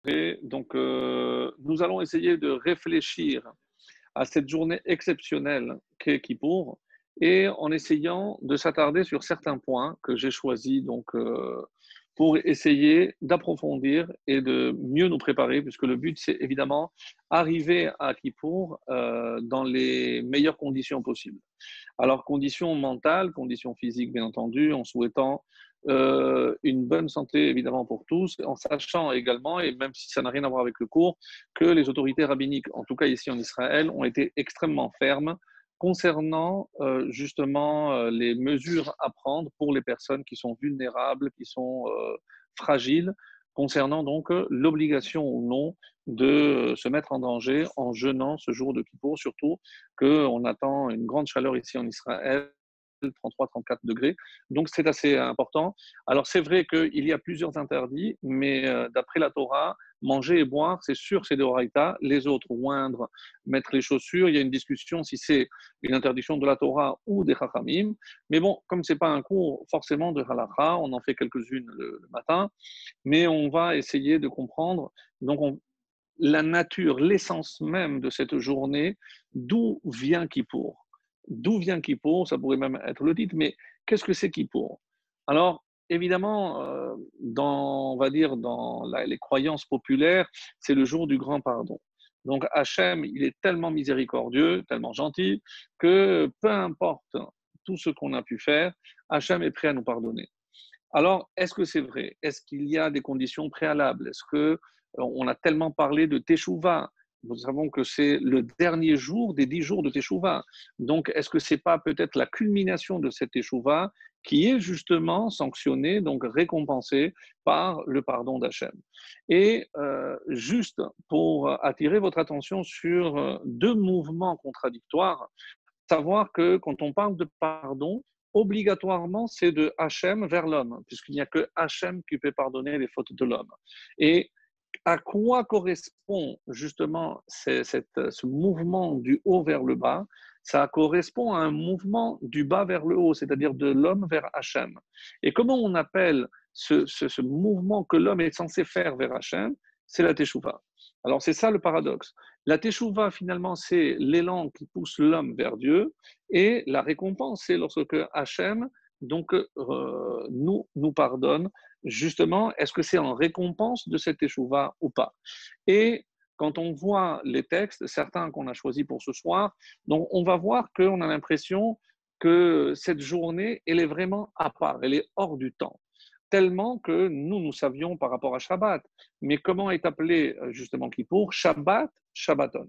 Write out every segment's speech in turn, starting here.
Et donc, nous allons essayer de réfléchir à cette journée exceptionnelle qu'est Kippour et en essayant de s'attarder sur certains points que j'ai choisis pour essayer d'approfondir et de mieux nous préparer, puisque le but, c'est évidemment arriver à Kippour dans les meilleures conditions possibles. Alors, conditions mentales, conditions physiques, bien entendu, en souhaitant une bonne santé, évidemment, pour tous, en sachant également, et même si ça n'a rien à voir avec le cours, que les autorités rabbiniques, en tout cas ici en Israël, ont été extrêmement fermes concernant justement les mesures à prendre pour les personnes qui sont vulnérables, qui sont fragiles, concernant donc l'obligation ou non de se mettre en danger en jeûnant ce jour de Kippour, surtout qu'on attend une grande chaleur ici en Israël, 33-34 degrés. Donc, c'est assez important. Alors, c'est vrai qu'il y a plusieurs interdits, mais d'après la Torah, manger et boire, c'est sûr, c'est de Horaïta. Les autres, oindre, mettre les chaussures, il y a une discussion si c'est une interdiction de la Torah ou des Chachamim. Mais bon, comme ce n'est pas un cours forcément de Halakha, on en fait quelques-unes le matin, mais on va essayer de comprendre. Donc, la nature, l'essence même de cette journée, d'où vient Kippour. D'où vient Kippour, ça pourrait même être le titre, mais qu'est-ce que c'est Kippour? Alors, évidemment, on va dire, les croyances populaires, c'est le jour du grand pardon. Donc, Hachem, il est tellement miséricordieux, tellement gentil, que peu importe tout ce qu'on a pu faire, Hachem est prêt à nous pardonner. Alors, est-ce que c'est vrai? Est-ce qu'il y a des conditions préalables? Est-ce que on a tellement parlé de Teshuvah? Nous savons que c'est le dernier jour des 10 jours de Teshuvah. Donc, est-ce que c'est pas peut-être la culmination de cette Teshuvah qui est justement sanctionnée, donc récompensée par le pardon d'Hachem? Et juste pour attirer votre attention sur deux mouvements contradictoires, savoir que quand on parle de pardon, obligatoirement, c'est de Hachem vers l'homme, puisqu'il n'y a que Hachem qui peut pardonner les fautes de l'homme. Et à quoi correspond justement ce mouvement du haut vers le bas? Ça correspond à un mouvement du bas vers le haut, c'est-à-dire de l'homme vers Hachem. Et comment on appelle ce mouvement que l'homme est censé faire vers Hachem? C'est la Teshuvah. Alors c'est ça le paradoxe. La Teshuvah, finalement, c'est l'élan qui pousse l'homme vers Dieu, et la récompense, c'est lorsque Hachem nous pardonne. Justement, est-ce que c'est en récompense de cette échouva ou pas? Et quand on voit les textes, certains qu'on a choisis pour ce soir, donc on va voir qu'on a l'impression que cette journée, elle est vraiment à part, elle est hors du temps. Tellement que nous savions par rapport à Shabbat. Mais comment est appelé justement Kippour? Shabbat, Shabbaton.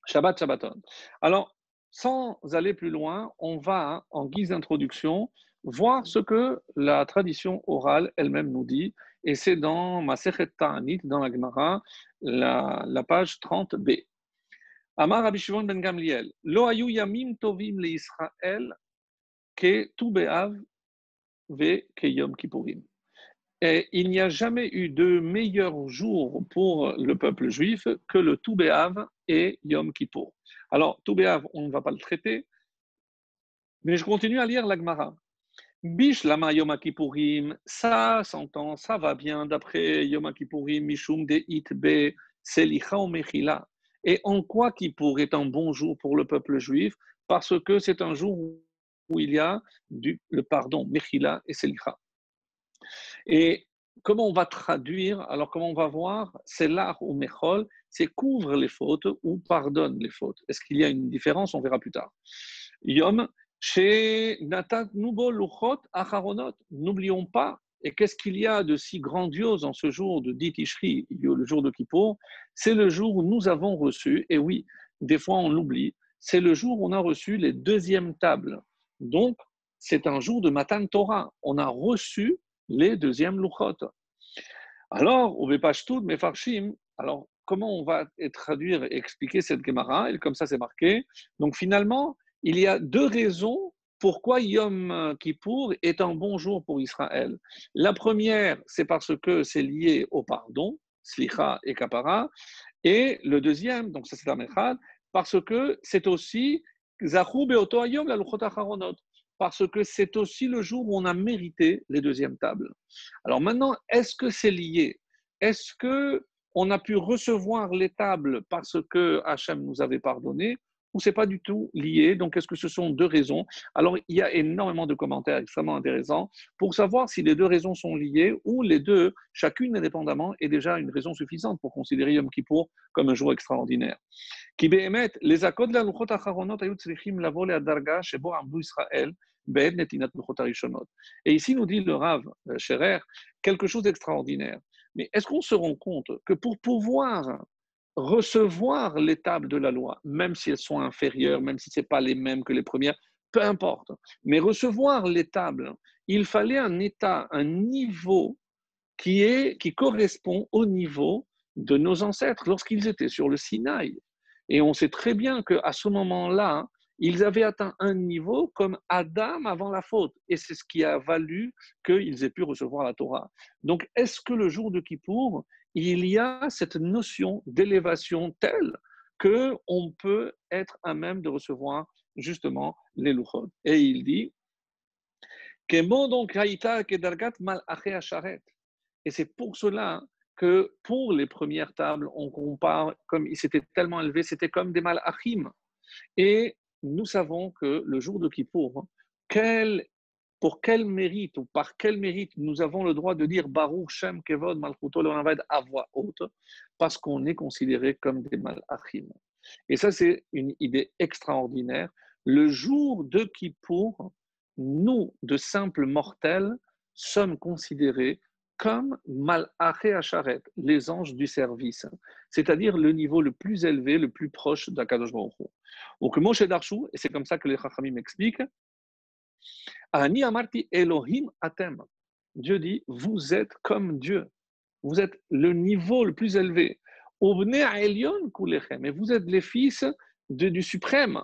Shabbat, Shabbaton. Alors, sans aller plus loin, on va, en guise d'introduction, voir ce que la tradition orale elle-même nous dit, et c'est dans Masechet Ta'anit, dans la Gemara, la page 30b. Amar Rabbi Shimon ben Gamliel, Lo hayu yamim tovim le Israël ke Tu B'Av ve ke Yom Kippourim. Et il n'y a jamais eu de meilleur jour pour le peuple juif que le Tu B'Av et Yom Kippour. Alors, Tu B'Av, on ne va pas le traiter, mais je continue à lire la Gemara. Bish lama Yom Kippourim, ça s'entend, ça va bien d'après Yom Kippourim, Mishum de Itbe, Selicha ou Mechila. Et en quoi Kippour est un bon jour pour le peuple juif? Parce que c'est un jour où il y a le pardon, Mechila et Selicha. Et comment on va traduire? Alors, comment on va voir? C'est l'art ou Mechol, c'est couvre les fautes ou pardonne les fautes. Est-ce qu'il y a une différence? On verra plus tard. Yom, chez Natat Nubo Luchot Acharonot, n'oublions pas, et qu'est-ce qu'il y a de si grandiose en ce jour de Dit Ishri, le jour de Kippour? C'est le jour où nous avons reçu, et oui, des fois on l'oublie, c'est le jour où on a reçu les deuxièmes tables. Donc, c'est un jour de Matan Torah. On a reçu les deuxièmes Luchot. Alors, au Bepashtout, Mefarshim, alors comment on va traduire et expliquer cette Gemara? Et comme ça, c'est marqué. Donc, finalement, il y a deux raisons pourquoi Yom Kippour est un bon jour pour Israël. La première, c'est parce que c'est lié au pardon, Slicha et Kapara. Et le deuxième, donc ça c'est la Mechad, parce que c'est aussi Zachou Beoto Hayom la Luchot Acharonot, parce que c'est aussi le jour où on a mérité les deuxièmes tables. Alors maintenant, est-ce que c'est lié? est-ce qu'on a pu recevoir les tables parce que Hachem nous avait pardonné ou c'est pas du tout lié? Donc, est-ce que ce sont deux raisons? Alors, il y a énormément de commentaires extrêmement intéressants pour savoir si les deux raisons sont liées ou les deux, chacune indépendamment, est déjà une raison suffisante pour considérer Yom Kippour comme un jour extraordinaire. כי באמת, לזכות להלוכות האחרונות היו צריכים לבוא להדרגה שבו עמדו ישראל בעת נתינת לוחות הראשונות. Et ici nous dit le Rav Scherer quelque chose d'extraordinaire. Mais est-ce qu'on se rend compte que pour pouvoir recevoir les tables de la loi, même si elles sont inférieures, même si ce n'est pas les mêmes que les premières, peu importe, mais recevoir les tables, il fallait un état, un niveau qui correspond au niveau de nos ancêtres lorsqu'ils étaient sur le Sinaï. Et on sait très bien qu'à ce moment-là, ils avaient atteint un niveau comme Adam avant la faute. Et c'est ce qui a valu qu'ils aient pu recevoir la Torah. Donc, est-ce que le jour de Kippour, il y a cette notion d'élévation telle qu'on peut être à même de recevoir justement les Luchot? Et il dit, et c'est pour cela que pour les premières tables, on compare, comme ils s'étaient tellement élevés, c'était comme des malachim. Et nous savons que le jour de Kippour, pour quel mérite ou par quel mérite nous avons le droit de dire Baruch Shem Kevod Malchuto Leolam à voix haute, parce qu'on est considéré comme des malachim. Et ça, c'est une idée extraordinaire. Le jour de Kippour, nous, de simples mortels, sommes considérés comme Malaché Acharet, les anges du service, c'est-à-dire le niveau le plus élevé, le plus proche d'Akadosh Baruch Hu. Donc, Moshe Darshou, et c'est comme ça que les Chachamim m'expliquent, Ani Amarti Elohim Atem. Dieu dit, vous êtes comme Dieu. Vous êtes le niveau le plus élevé. Obne Elion Kulechem. Et vous êtes les fils du suprême.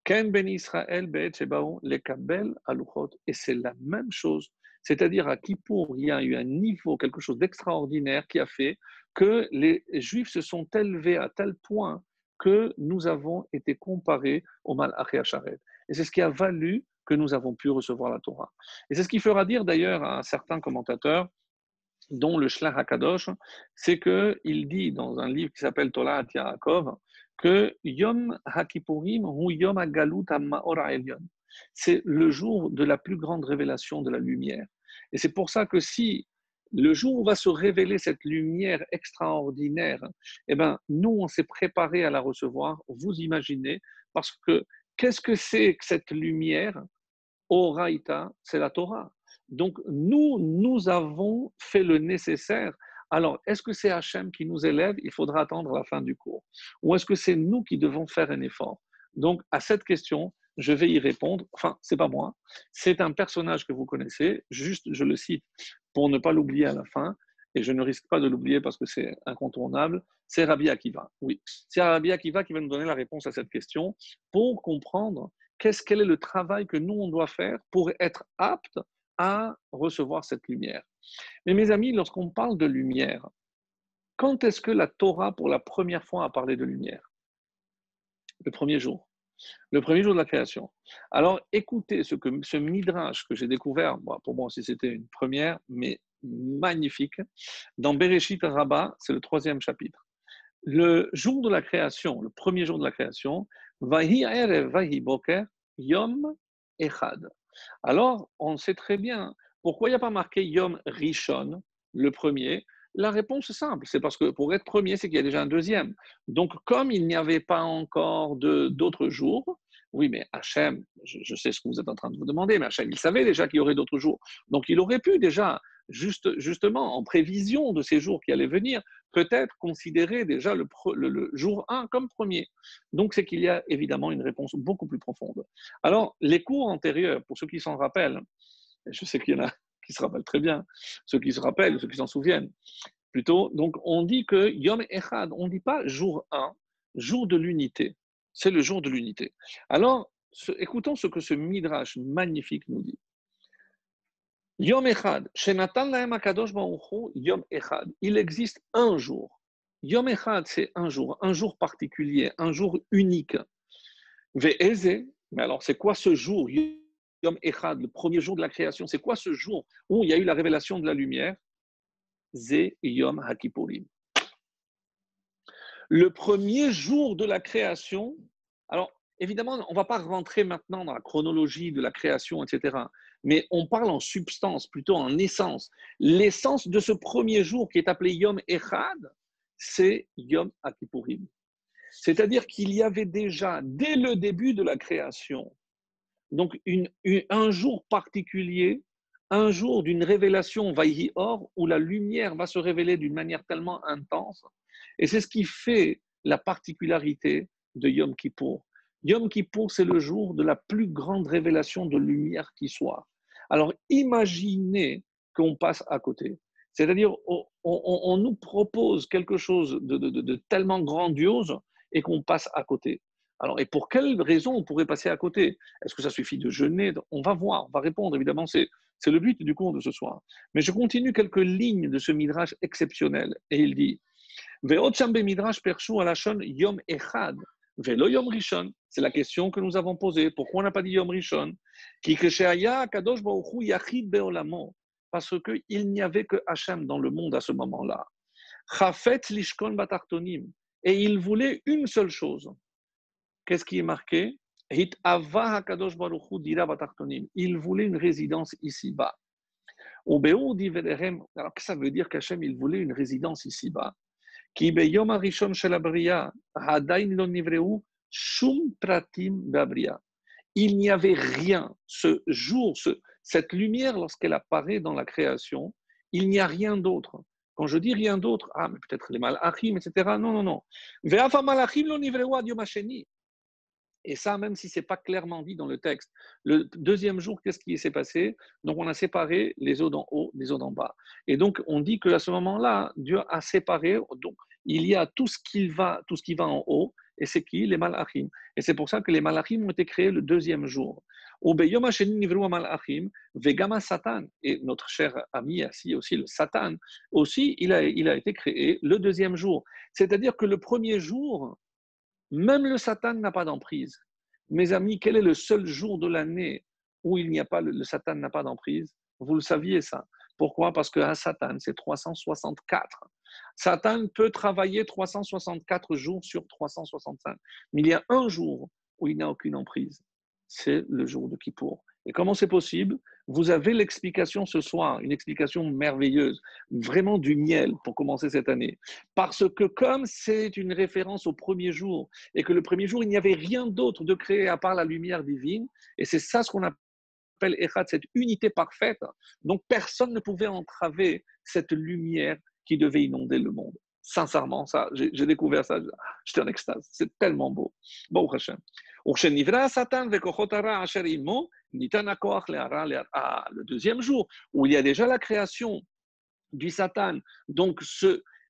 Ken ben Israël be'et shebaou lekabel aluchot. Et c'est la même chose. C'est-à-dire à Kippour, il y a eu un niveau, quelque chose d'extraordinaire qui a fait que les Juifs se sont élevés à tel point que nous avons été comparés au Malaché Acharet. Et c'est ce qui a valu que nous avons pu recevoir la Torah. Et c'est ce qui fera dire d'ailleurs à certains commentateurs, dont le Shlach HaKadosh, c'est qu'il dit dans un livre qui s'appelle Tolat Yaakov que Yom HaKippurim ou Yom HaGalut HaMaor HaElyon. C'est le jour de la plus grande révélation de la lumière. Et c'est pour ça que si le jour où va se révéler cette lumière extraordinaire, eh ben, nous, on s'est préparé à la recevoir, vous imaginez, parce que qu'est-ce que c'est que cette lumière? Oraïta, c'est la Torah. Donc, nous avons fait le nécessaire. Alors, est-ce que c'est Hachem qui nous élève? Il faudra attendre la fin du cours. Ou est-ce que c'est nous qui devons faire un effort? Donc, à cette question, je vais y répondre. Enfin, c'est pas moi. C'est un personnage que vous connaissez. Juste, je le cite pour ne pas l'oublier à la fin. Et je ne risque pas de l'oublier parce que c'est incontournable. C'est Rabbi Akiva. Oui, c'est Rabbi Akiva qui va nous donner la réponse à cette question pour comprendre quel est le travail que nous, on doit faire pour être apte à recevoir cette lumière. Mais mes amis, lorsqu'on parle de lumière, quand est-ce que la Torah, pour la première fois, a parlé de lumière? Le premier jour. Le premier jour de la création. Alors, écoutez ce midrash que j'ai découvert, pour moi aussi c'était une première, mais magnifique, dans Bereshit Rabbah, c'est le 3e chapitre. Le jour de la création, le premier jour de la création, Vahi Erev, Vahi Boker, Yom Echad. Alors, on sait très bien pourquoi il n'y a pas marqué Yom Rishon, le premier. La réponse est simple, c'est parce que pour être premier, c'est qu'il y a déjà un deuxième. Donc, comme il n'y avait pas encore d'autres jours, oui, mais Hachem, je sais ce que vous êtes en train de vous demander, mais Hachem, il savait déjà qu'il y aurait d'autres jours. Donc, il aurait pu déjà, justement, en prévision de ces jours qui allaient venir, peut-être considérer déjà le jour 1 comme premier. Donc, c'est qu'il y a évidemment une réponse beaucoup plus profonde. Alors, les cours antérieurs, pour ceux qui s'en rappellent, je sais qu'il y en a qui se rappellent très bien, ceux qui se rappellent, ceux qui s'en souviennent, plutôt, donc on dit que Yom Echad, on ne dit pas jour 1, jour de l'unité. C'est le jour de l'unité. Alors, écoutons ce que ce midrash magnifique nous dit. Yom Echad, Shenatan Lahem HaKadosh Baruch Hu, Yom Echad. Il existe un jour. Yom Echad, c'est un jour particulier, un jour unique. Ve'eze, mais alors c'est quoi ce jour? Yom Echad, le premier jour de la création, c'est quoi ce jour où il y a eu la révélation de la lumière? Ze Yom HaKippurim. Le premier jour de la création, alors évidemment, on ne va pas rentrer maintenant dans la chronologie de la création, etc. Mais on parle en substance, plutôt en essence. L'essence de ce premier jour qui est appelé Yom Echad, c'est Yom HaKippurim. C'est-à-dire qu'il y avait déjà, dès le début de la création, donc un jour particulier, un jour d'une révélation Vayhi Or, où la lumière va se révéler d'une manière tellement intense. Et c'est ce qui fait la particularité de Yom Kippour. Yom Kippour, c'est le jour de la plus grande révélation de lumière qui soit. Alors imaginez qu'on passe à côté. C'est-à-dire, on nous propose quelque chose de tellement grandiose et qu'on passe à côté. Alors, et pour quelle raison on pourrait passer à côté? Est-ce que ça suffit de jeûner? On va voir, on va répondre, évidemment, c'est le but du cours de ce soir. Mais je continue quelques lignes de ce midrash exceptionnel. Et il dit, midrash pershu alashon yom echad, velo yom rishon. C'est la question que nous avons posée. Pourquoi on n'a pas dit yom rishon? Kadosh baruch hu yachid beolamo. Parce qu'il n'y avait que Hachem dans le monde à ce moment-là. Chafet lishkon batartonim. Et il voulait une seule chose. Qu'est-ce qui est marqué? Il voulait une résidence ici-bas. Alors, qu'est-ce que ça veut dire qu'Hachem, il voulait une résidence ici-bas? Il n'y avait rien, ce jour, cette lumière, lorsqu'elle apparaît dans la création, il n'y a rien d'autre. Quand je dis rien d'autre, mais peut-être les malachim, etc. Non, non, non. Et ça, même si ce n'est pas clairement dit dans le texte. Le deuxième jour, qu'est-ce qui s'est passé? Donc, on a séparé les eaux d'en haut des eaux d'en bas. Et donc, on dit qu'à ce moment-là, Dieu a séparé. Donc, il y a tout ce qui va en haut. Et c'est qui? Les malachim. Et c'est pour ça que les malachim ont été créés le deuxième jour. Satan. Et notre cher ami ici aussi, le Satan, aussi, il a été créé le deuxième jour. C'est-à-dire que le premier jour, même le Satan n'a pas d'emprise. Mes amis, quel est le seul jour de l'année où il n'y a pas le Satan n'a pas d'emprise? Vous le saviez ça. Pourquoi? Parce qu'un Satan, c'est 364. Satan peut travailler 364 jours sur 365. Mais il y a un jour où il n'a aucune emprise. C'est le jour de Kippour. Et comment c'est possible? Vous avez l'explication ce soir, une explication merveilleuse, vraiment du miel pour commencer cette année. Parce que comme c'est une référence au premier jour, et que le premier jour, il n'y avait rien d'autre de créé à part la lumière divine, et c'est ça ce qu'on appelle Echad, cette unité parfaite, donc personne ne pouvait entraver cette lumière qui devait inonder le monde. Sincèrement, ça, j'ai découvert ça, j'étais en extase, c'est tellement beau. Baruch Hashem. Le deuxième jour, où il y a déjà la création du Satan, donc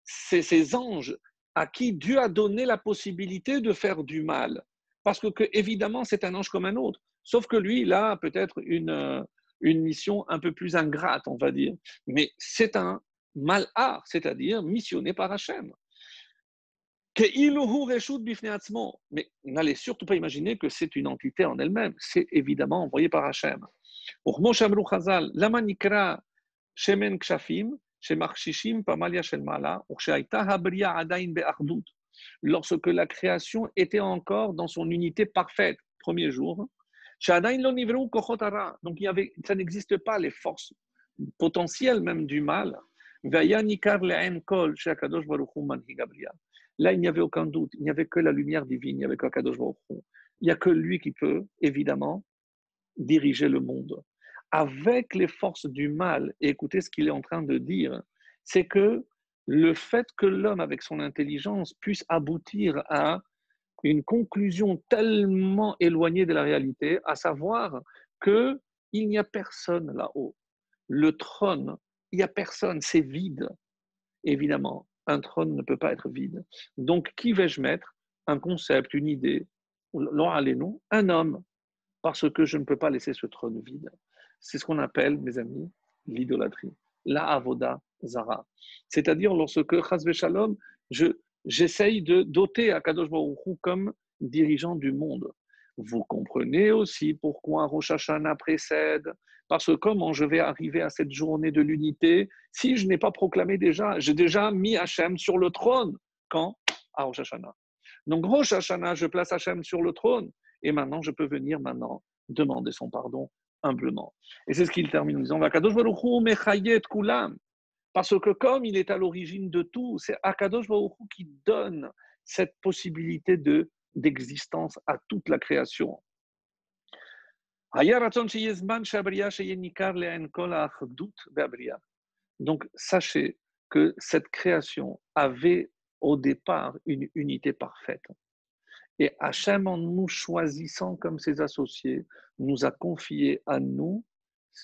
ces anges à qui Dieu a donné la possibilité de faire du mal. Parce que évidemment, c'est un ange comme un autre. Sauf que lui, il a peut-être une mission un peu plus ingrate, on va dire. Mais c'est un malhar, c'est-à-dire missionné par Hachem. Mais n'allez surtout pas imaginer que c'est une entité en elle-même. C'est évidemment envoyé par Hachem. Pour Moshe Amrou Chazal, Lama Nikra Shemen Kshafim, Shemarshishim Pamalia Shelmala, Ukshaita Habria Adain Be'ardut. Lorsque la création était encore dans son unité parfaite, premier jour, Shadain Lo Nivru Kochot Hara. Donc ça n'existe pas les forces potentielles même du mal. Vaya Nikar Le'en Kol Sheakadosh Baruch Hu Manhi Gabriel. Là, il n'y avait aucun doute, il n'y avait que la lumière divine, il n'y avait qu'Akadosh Baruch Hu. Il n'y a que lui qui peut, évidemment, diriger le monde. Avec les forces du mal, et écoutez ce qu'il est en train de dire, c'est que le fait que l'homme, avec son intelligence, puisse aboutir à une conclusion tellement éloignée de la réalité, à savoir qu'il n'y a personne là-haut. Le trône, il n'y a personne, c'est vide, évidemment. Un trône ne peut pas être vide. Donc, qui vais-je mettre? Un concept, une idée, un homme, parce que je ne peux pas laisser ce trône vide. C'est ce qu'on appelle, mes amis, l'idolâtrie, la avoda zara. C'est-à-dire lorsque, chas v'shalom, j'essaye de doter Akadosh Baruch Hu comme dirigeant du monde. Vous comprenez aussi pourquoi Rosh Hashanah précède. Parce que comment je vais arriver à cette journée de l'unité si je n'ai pas proclamé déjà, j'ai déjà mis Hachem sur le trône. Quand? À Rosh Hashanah. Donc Rosh Hashanah, je place Hachem sur le trône et maintenant je peux venir maintenant demander son pardon humblement. Et c'est ce qu'il termine en disant Vakadosh Baruch Hu mechayet kulam. Parce que comme il est à l'origine de tout, c'est Akadosh Baruch Hu qui donne cette possibilité d'existence à toute la création. Donc, sachez que cette création avait au départ une unité parfaite. Et Hachem, en nous choisissant comme ses associés, nous a confié à nous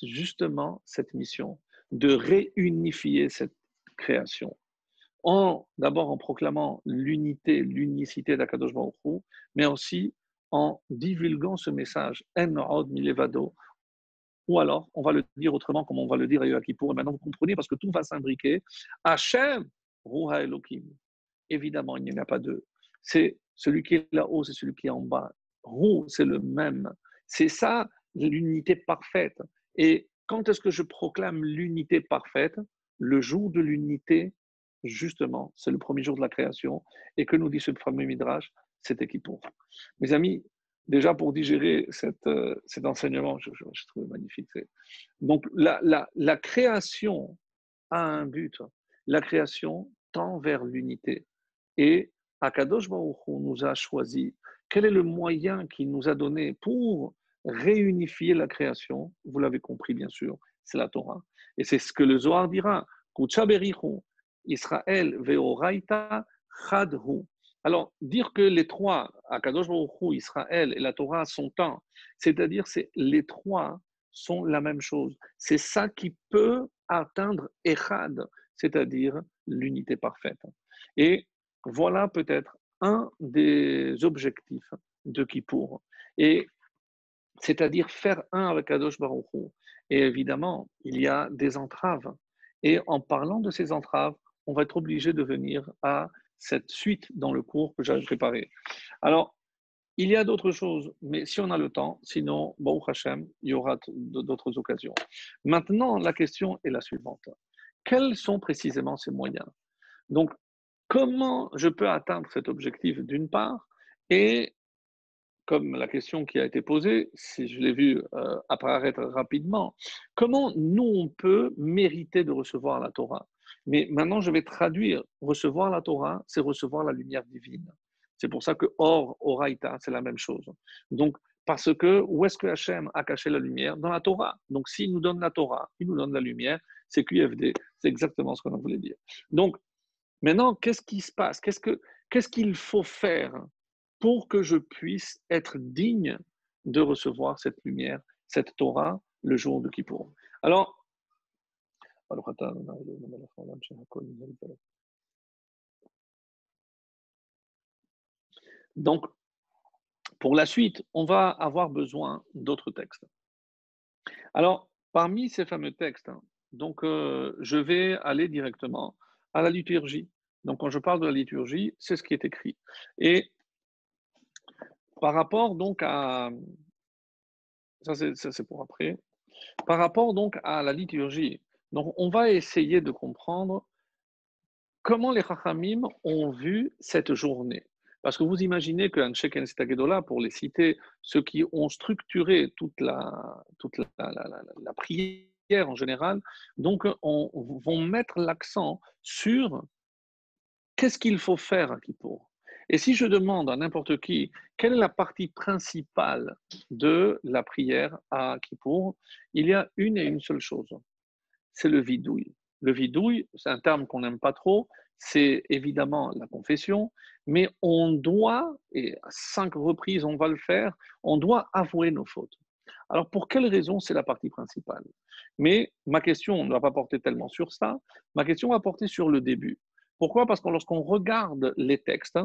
justement cette mission de réunifier cette création. D'abord en proclamant l'unicité d'Akadosh Baruch Hu, mais aussi en divulguant ce message, En Od Milevado, ou alors, on va le dire autrement, comme on va le dire à Yom Kippour, et maintenant vous comprenez, parce que tout va s'imbriquer. Hachem, Ruha Elohim. Évidemment, il n'y en a pas deux. C'est celui qui est là-haut, c'est celui qui est en bas. Ru, c'est le même. C'est ça, l'unité parfaite. Et quand est-ce que je proclame l'unité parfaite? Le jour de l'unité, justement, c'est le premier jour de la création. Et que nous dit ce fameux Midrash? C'était Kippour. Mes amis, déjà pour digérer cet enseignement, je trouve magnifique. Donc, la création a un but. La création tend vers l'unité. Et Akadosh Baruch Hu nous a choisi. Quel est le moyen qu'il nous a donné pour réunifier la création? Vous l'avez compris, bien sûr, c'est la Torah. Et c'est ce que le Zohar dira. Kucha berichu, Israël ve'oraita chadhu. Alors, dire que les trois, Akadosh Baruch Hu, Israël et la Torah, sont un, c'est-à-dire c'est les trois sont la même chose. C'est ça qui peut atteindre Echad, c'est-à-dire l'unité parfaite. Et voilà peut-être un des objectifs de Kippour. Et c'est-à-dire faire un avec Kadosh Baruch Hu. Et évidemment, il y a des entraves. Et en parlant de ces entraves, on va être obligé de venir à cette suite dans le cours que j'avais préparé. Alors, il y a d'autres choses, mais si on a le temps, sinon, Baruch Hashem, il y aura d'autres occasions. Maintenant, la question est la suivante. Quels sont précisément ces moyens? Donc, comment je peux atteindre cet objectif d'une part? Et comme la question qui a été posée, si je l'ai vu apparaître rapidement, comment nous, on peut mériter de recevoir la Torah? Mais maintenant, je vais traduire. Recevoir la Torah, c'est recevoir la lumière divine. C'est pour ça que Or, Oraita, c'est la même chose. Donc, parce que où est-ce que Hachem a caché la lumière? Dans la Torah. Donc, s'il nous donne la Torah, il nous donne la lumière, c'est QFD. C'est exactement ce qu'on voulait dire. Donc, maintenant, qu'est-ce qui se passe? Qu'est-ce qu'il faut faire pour que je puisse être digne de recevoir cette lumière, cette Torah, le jour de Kippour? Alors, donc, pour la suite, on va avoir besoin d'autres textes. Alors, parmi ces fameux textes, donc, je vais aller directement à la liturgie. Donc, quand je parle de la liturgie, c'est ce qui est écrit. Et par rapport donc à... Ça, c'est pour après. Par rapport donc à la liturgie, donc on va essayer de comprendre comment les Chachamim ont vu cette journée. Parce que vous imaginez qu'un Sheken Sitagedola, pour les citer, ceux qui ont structuré toute la prière en général, donc vont mettre l'accent sur qu'est-ce qu'il faut faire à Kippour. Et si je demande à n'importe qui, quelle est la partie principale de la prière à Kippour, il y a une et une seule chose, c'est le vidouille. Le vidouille, c'est un terme qu'on n'aime pas trop, c'est évidemment la confession, mais on doit, et à 5 reprises on va le faire, on doit avouer nos fautes. Alors pour quelle raison c'est la partie principale? Mais ma question ne va pas porter tellement sur ça, ma question va porter sur le début. Pourquoi? Parce que lorsqu'on regarde les textes,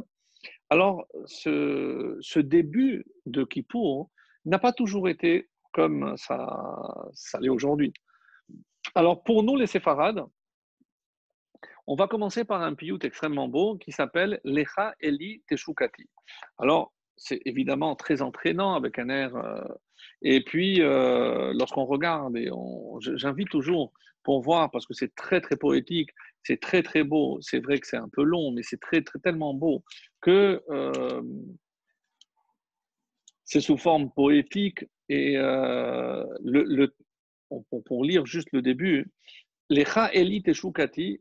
alors ce début de Kippour n'a pas toujours été comme ça l'est aujourd'hui. Alors pour nous les séfarades, on va commencer par un piyut extrêmement beau qui s'appelle Lecha Eli Teshukati. Alors c'est évidemment très entraînant avec un air. Et puis, lorsqu'on regarde, j'invite toujours pour voir, parce que c'est très, très poétique, c'est très, très beau. C'est vrai que c'est un peu long, mais c'est très, très, tellement beau que c'est sous forme poétique. Et pour lire juste le début, Lecha Eli Teshukati,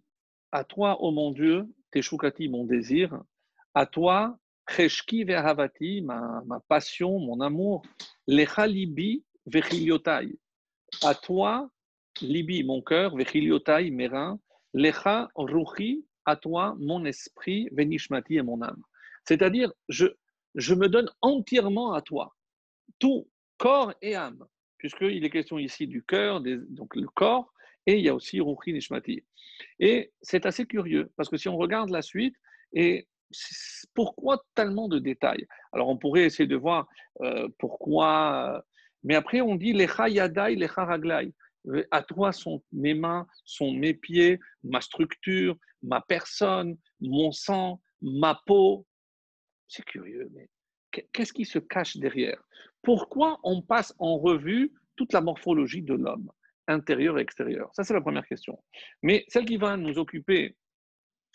à toi, ô mon Dieu, Teshukati, mon désir, à toi, Cheshki Ve'ahavati, ma passion, mon amour, Lecha Libi Vechiliotai, à toi, Libi, mon cœur, Vechiliotai, mes reins, Lecha Ruchi, à toi, mon esprit, Venishmati et mon âme. C'est-à-dire, je me donne entièrement à toi, tout, corps et âme, puisqu'il est question ici du cœur, donc le corps, et il y a aussi Ruchi Nishmati. Et c'est assez curieux, parce que si on regarde la suite, et pourquoi tellement de détails? Alors on pourrait essayer de voir pourquoi, mais après on dit Lecha Yadai, Lecha Raglai. À toi sont mes mains, sont mes pieds, ma structure, ma personne, mon sang, ma peau. C'est curieux, mais qu'est-ce qui se cache derrière? Pourquoi on passe en revue toute la morphologie de l'homme, intérieur et extérieur? Ça, c'est la première question. Mais celle qui va nous occuper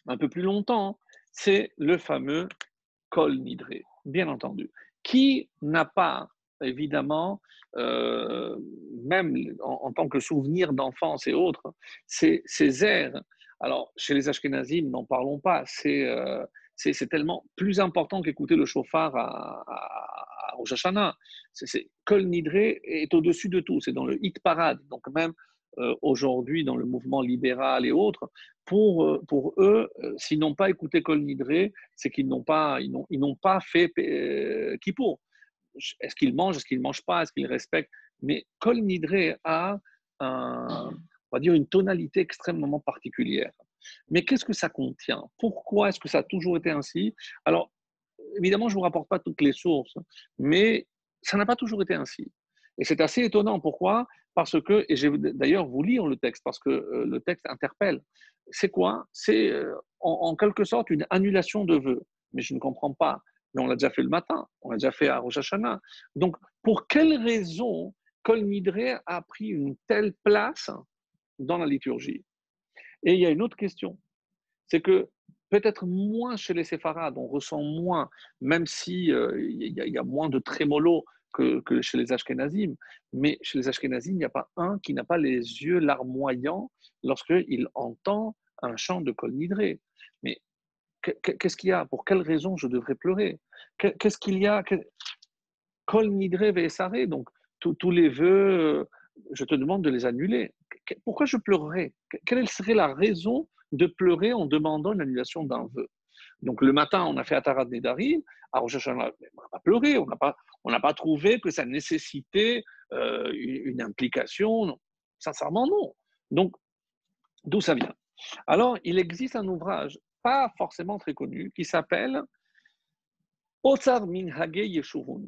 un peu plus longtemps, c'est le fameux Kol Nidré, bien entendu. Qui n'a pas, évidemment, même en tant que souvenir d'enfance et autres, ces airs. Alors, chez les Ashkénazim, n'en parlons pas, c'est tellement plus important qu'écouter le chauffard à Rosh Hashanah. Kol Nidré est au-dessus de tout, c'est dans le hit parade. Donc, même aujourd'hui, dans le mouvement libéral et autres, pour eux, s'ils n'ont pas écouté Kol Nidré, c'est qu'ils n'ont pas, ils n'ont pas fait Kippour. Est-ce qu'ils mangent, est-ce qu'ils ne mangent pas, est-ce qu'ils respectent? Mais Kol Nidré a on va dire une tonalité extrêmement particulière. Mais qu'est-ce que ça contient? Pourquoi est-ce que ça a toujours été ainsi? Alors, évidemment, je ne vous rapporte pas toutes les sources, mais ça n'a pas toujours été ainsi. Et c'est assez étonnant. Pourquoi? Parce que, et je vais d'ailleurs vous lire le texte, parce que le texte interpelle. C'est quoi? C'est en quelque sorte une annulation de vœux. Mais je ne comprends pas. Mais on l'a déjà fait le matin, on l'a déjà fait à Rosh Hashanah. Donc, pour quelle raison Kol Nidré a pris une telle place dans la liturgie? Et il y a une autre question, c'est que peut-être moins chez les séfarades, on ressent moins, même si y a moins de trémolo que chez les ashkénazim, mais chez les ashkénazim, il n'y a pas un qui n'a pas les yeux larmoyants lorsqu'il entend un chant de Kol Nidré. Mais qu'est-ce qu'il y a? Pour quelle raison je devrais pleurer? Qu'est-ce qu'il y a? Kol Nidré Ve'esare, donc tous les vœux, je te demande de les annuler. Pourquoi je pleurerais? Quelle serait la raison de pleurer en demandant une annulation d'un vœu? Donc le matin, on a fait Atarat Nedarim, à Rosh Hashanah, on n'a pas pleuré, on n'a pas trouvé que ça nécessitait une implication. Non. Sincèrement, non. Donc, d'où ça vient? Alors, il existe un ouvrage, pas forcément très connu, qui s'appelle Otsar Minhage Yeshurun,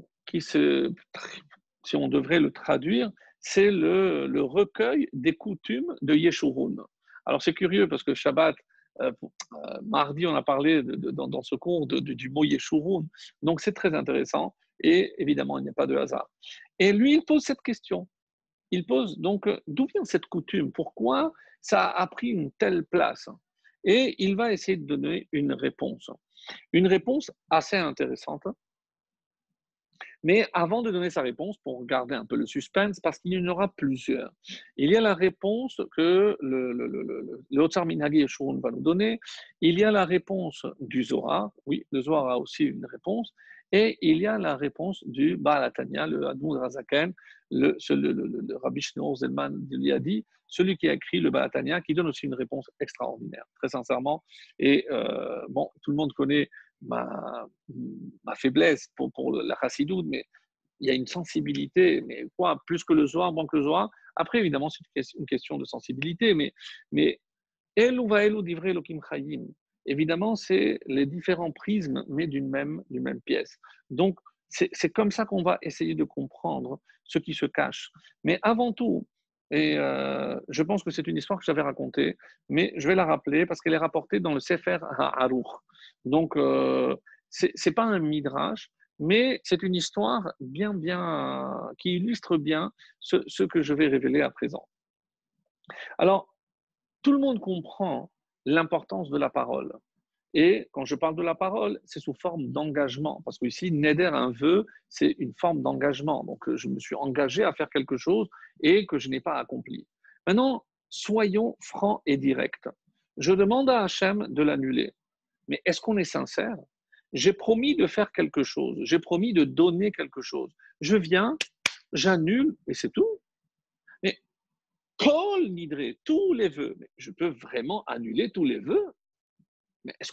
si on devrait le traduire, c'est le recueil des coutumes de Yeshurun. Alors c'est curieux parce que Shabbat, mardi, on a parlé dans ce cours du mot Yeshurun, donc c'est très intéressant et évidemment il n'y a pas de hasard. Et lui, il pose cette question. Il pose donc d'où vient cette coutume? Pourquoi ça a pris une telle place? Et il va essayer de donner une réponse. Une réponse assez intéressante. Mais avant de donner sa réponse, pour garder un peu le suspense, parce qu'il y en aura plusieurs, il y a la réponse que le Otsar Minhagi Yeshurun va nous donner, il y a la réponse du Zohar, oui, le Zohar a aussi une réponse, et il y a la réponse du Baal HaTanya, le Admon Razaken, le Rabbi Shneur Zalman de Liadi, celui qui a écrit le Baal HaTanya, qui donne aussi une réponse extraordinaire, très sincèrement. Et bon, tout le monde connaît ma faiblesse pour la chassidoute, mais il y a une sensibilité, mais quoi, plus que le Zohar, moins que le Zohar. Après, évidemment, c'est une question de sensibilité, mais Elou va Elou divrei Elohim Chayim. Évidemment, c'est les différents prismes, mais d'une même pièce. Donc, c'est comme ça qu'on va essayer de comprendre ce qui se cache. Mais avant tout, et je pense que c'est une histoire que j'avais racontée, mais je vais la rappeler parce qu'elle est rapportée dans le Sefer HaAruch. Donc, c'est pas un midrash, mais c'est une histoire qui illustre bien ce que je vais révéler à présent. Alors, tout le monde comprend l'importance de la parole. Et quand je parle de la parole, c'est sous forme d'engagement. Parce qu'ici, Neder, un vœu, c'est une forme d'engagement. Donc, je me suis engagé à faire quelque chose et que je n'ai pas accompli. Maintenant, soyons francs et directs. Je demande à Hachem de l'annuler. Mais est-ce qu'on est sincère? J'ai promis de faire quelque chose. J'ai promis de donner quelque chose. Je viens, j'annule et c'est tout. Mais Kol Nidre, tous les vœux. Mais je peux vraiment annuler tous les vœux? Mais est-ce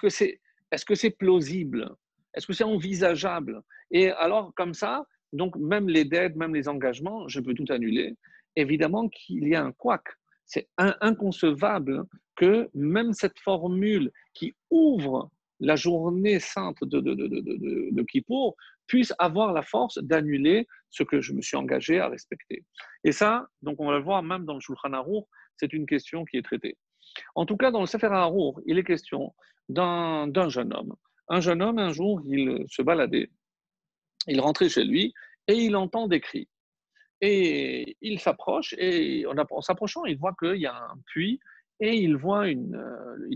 que c'est plausible? Est-ce que c'est envisageable? Et alors, comme ça, donc même les dettes, même les engagements, je peux tout annuler. Évidemment qu'il y a un couac. C'est inconcevable que même cette formule qui ouvre la journée sainte de Kippour puisse avoir la force d'annuler ce que je me suis engagé à respecter. Et ça, donc on va le voir même dans le Shulchan Aruch, c'est une question qui est traitée. En tout cas, dans le Sefer HaArour, il est question d'un jeune homme. Un jeune homme, un jour, il se baladait, il rentrait chez lui et il entend des cris. Et il s'approche et en s'approchant, il voit qu'il y a un puits et il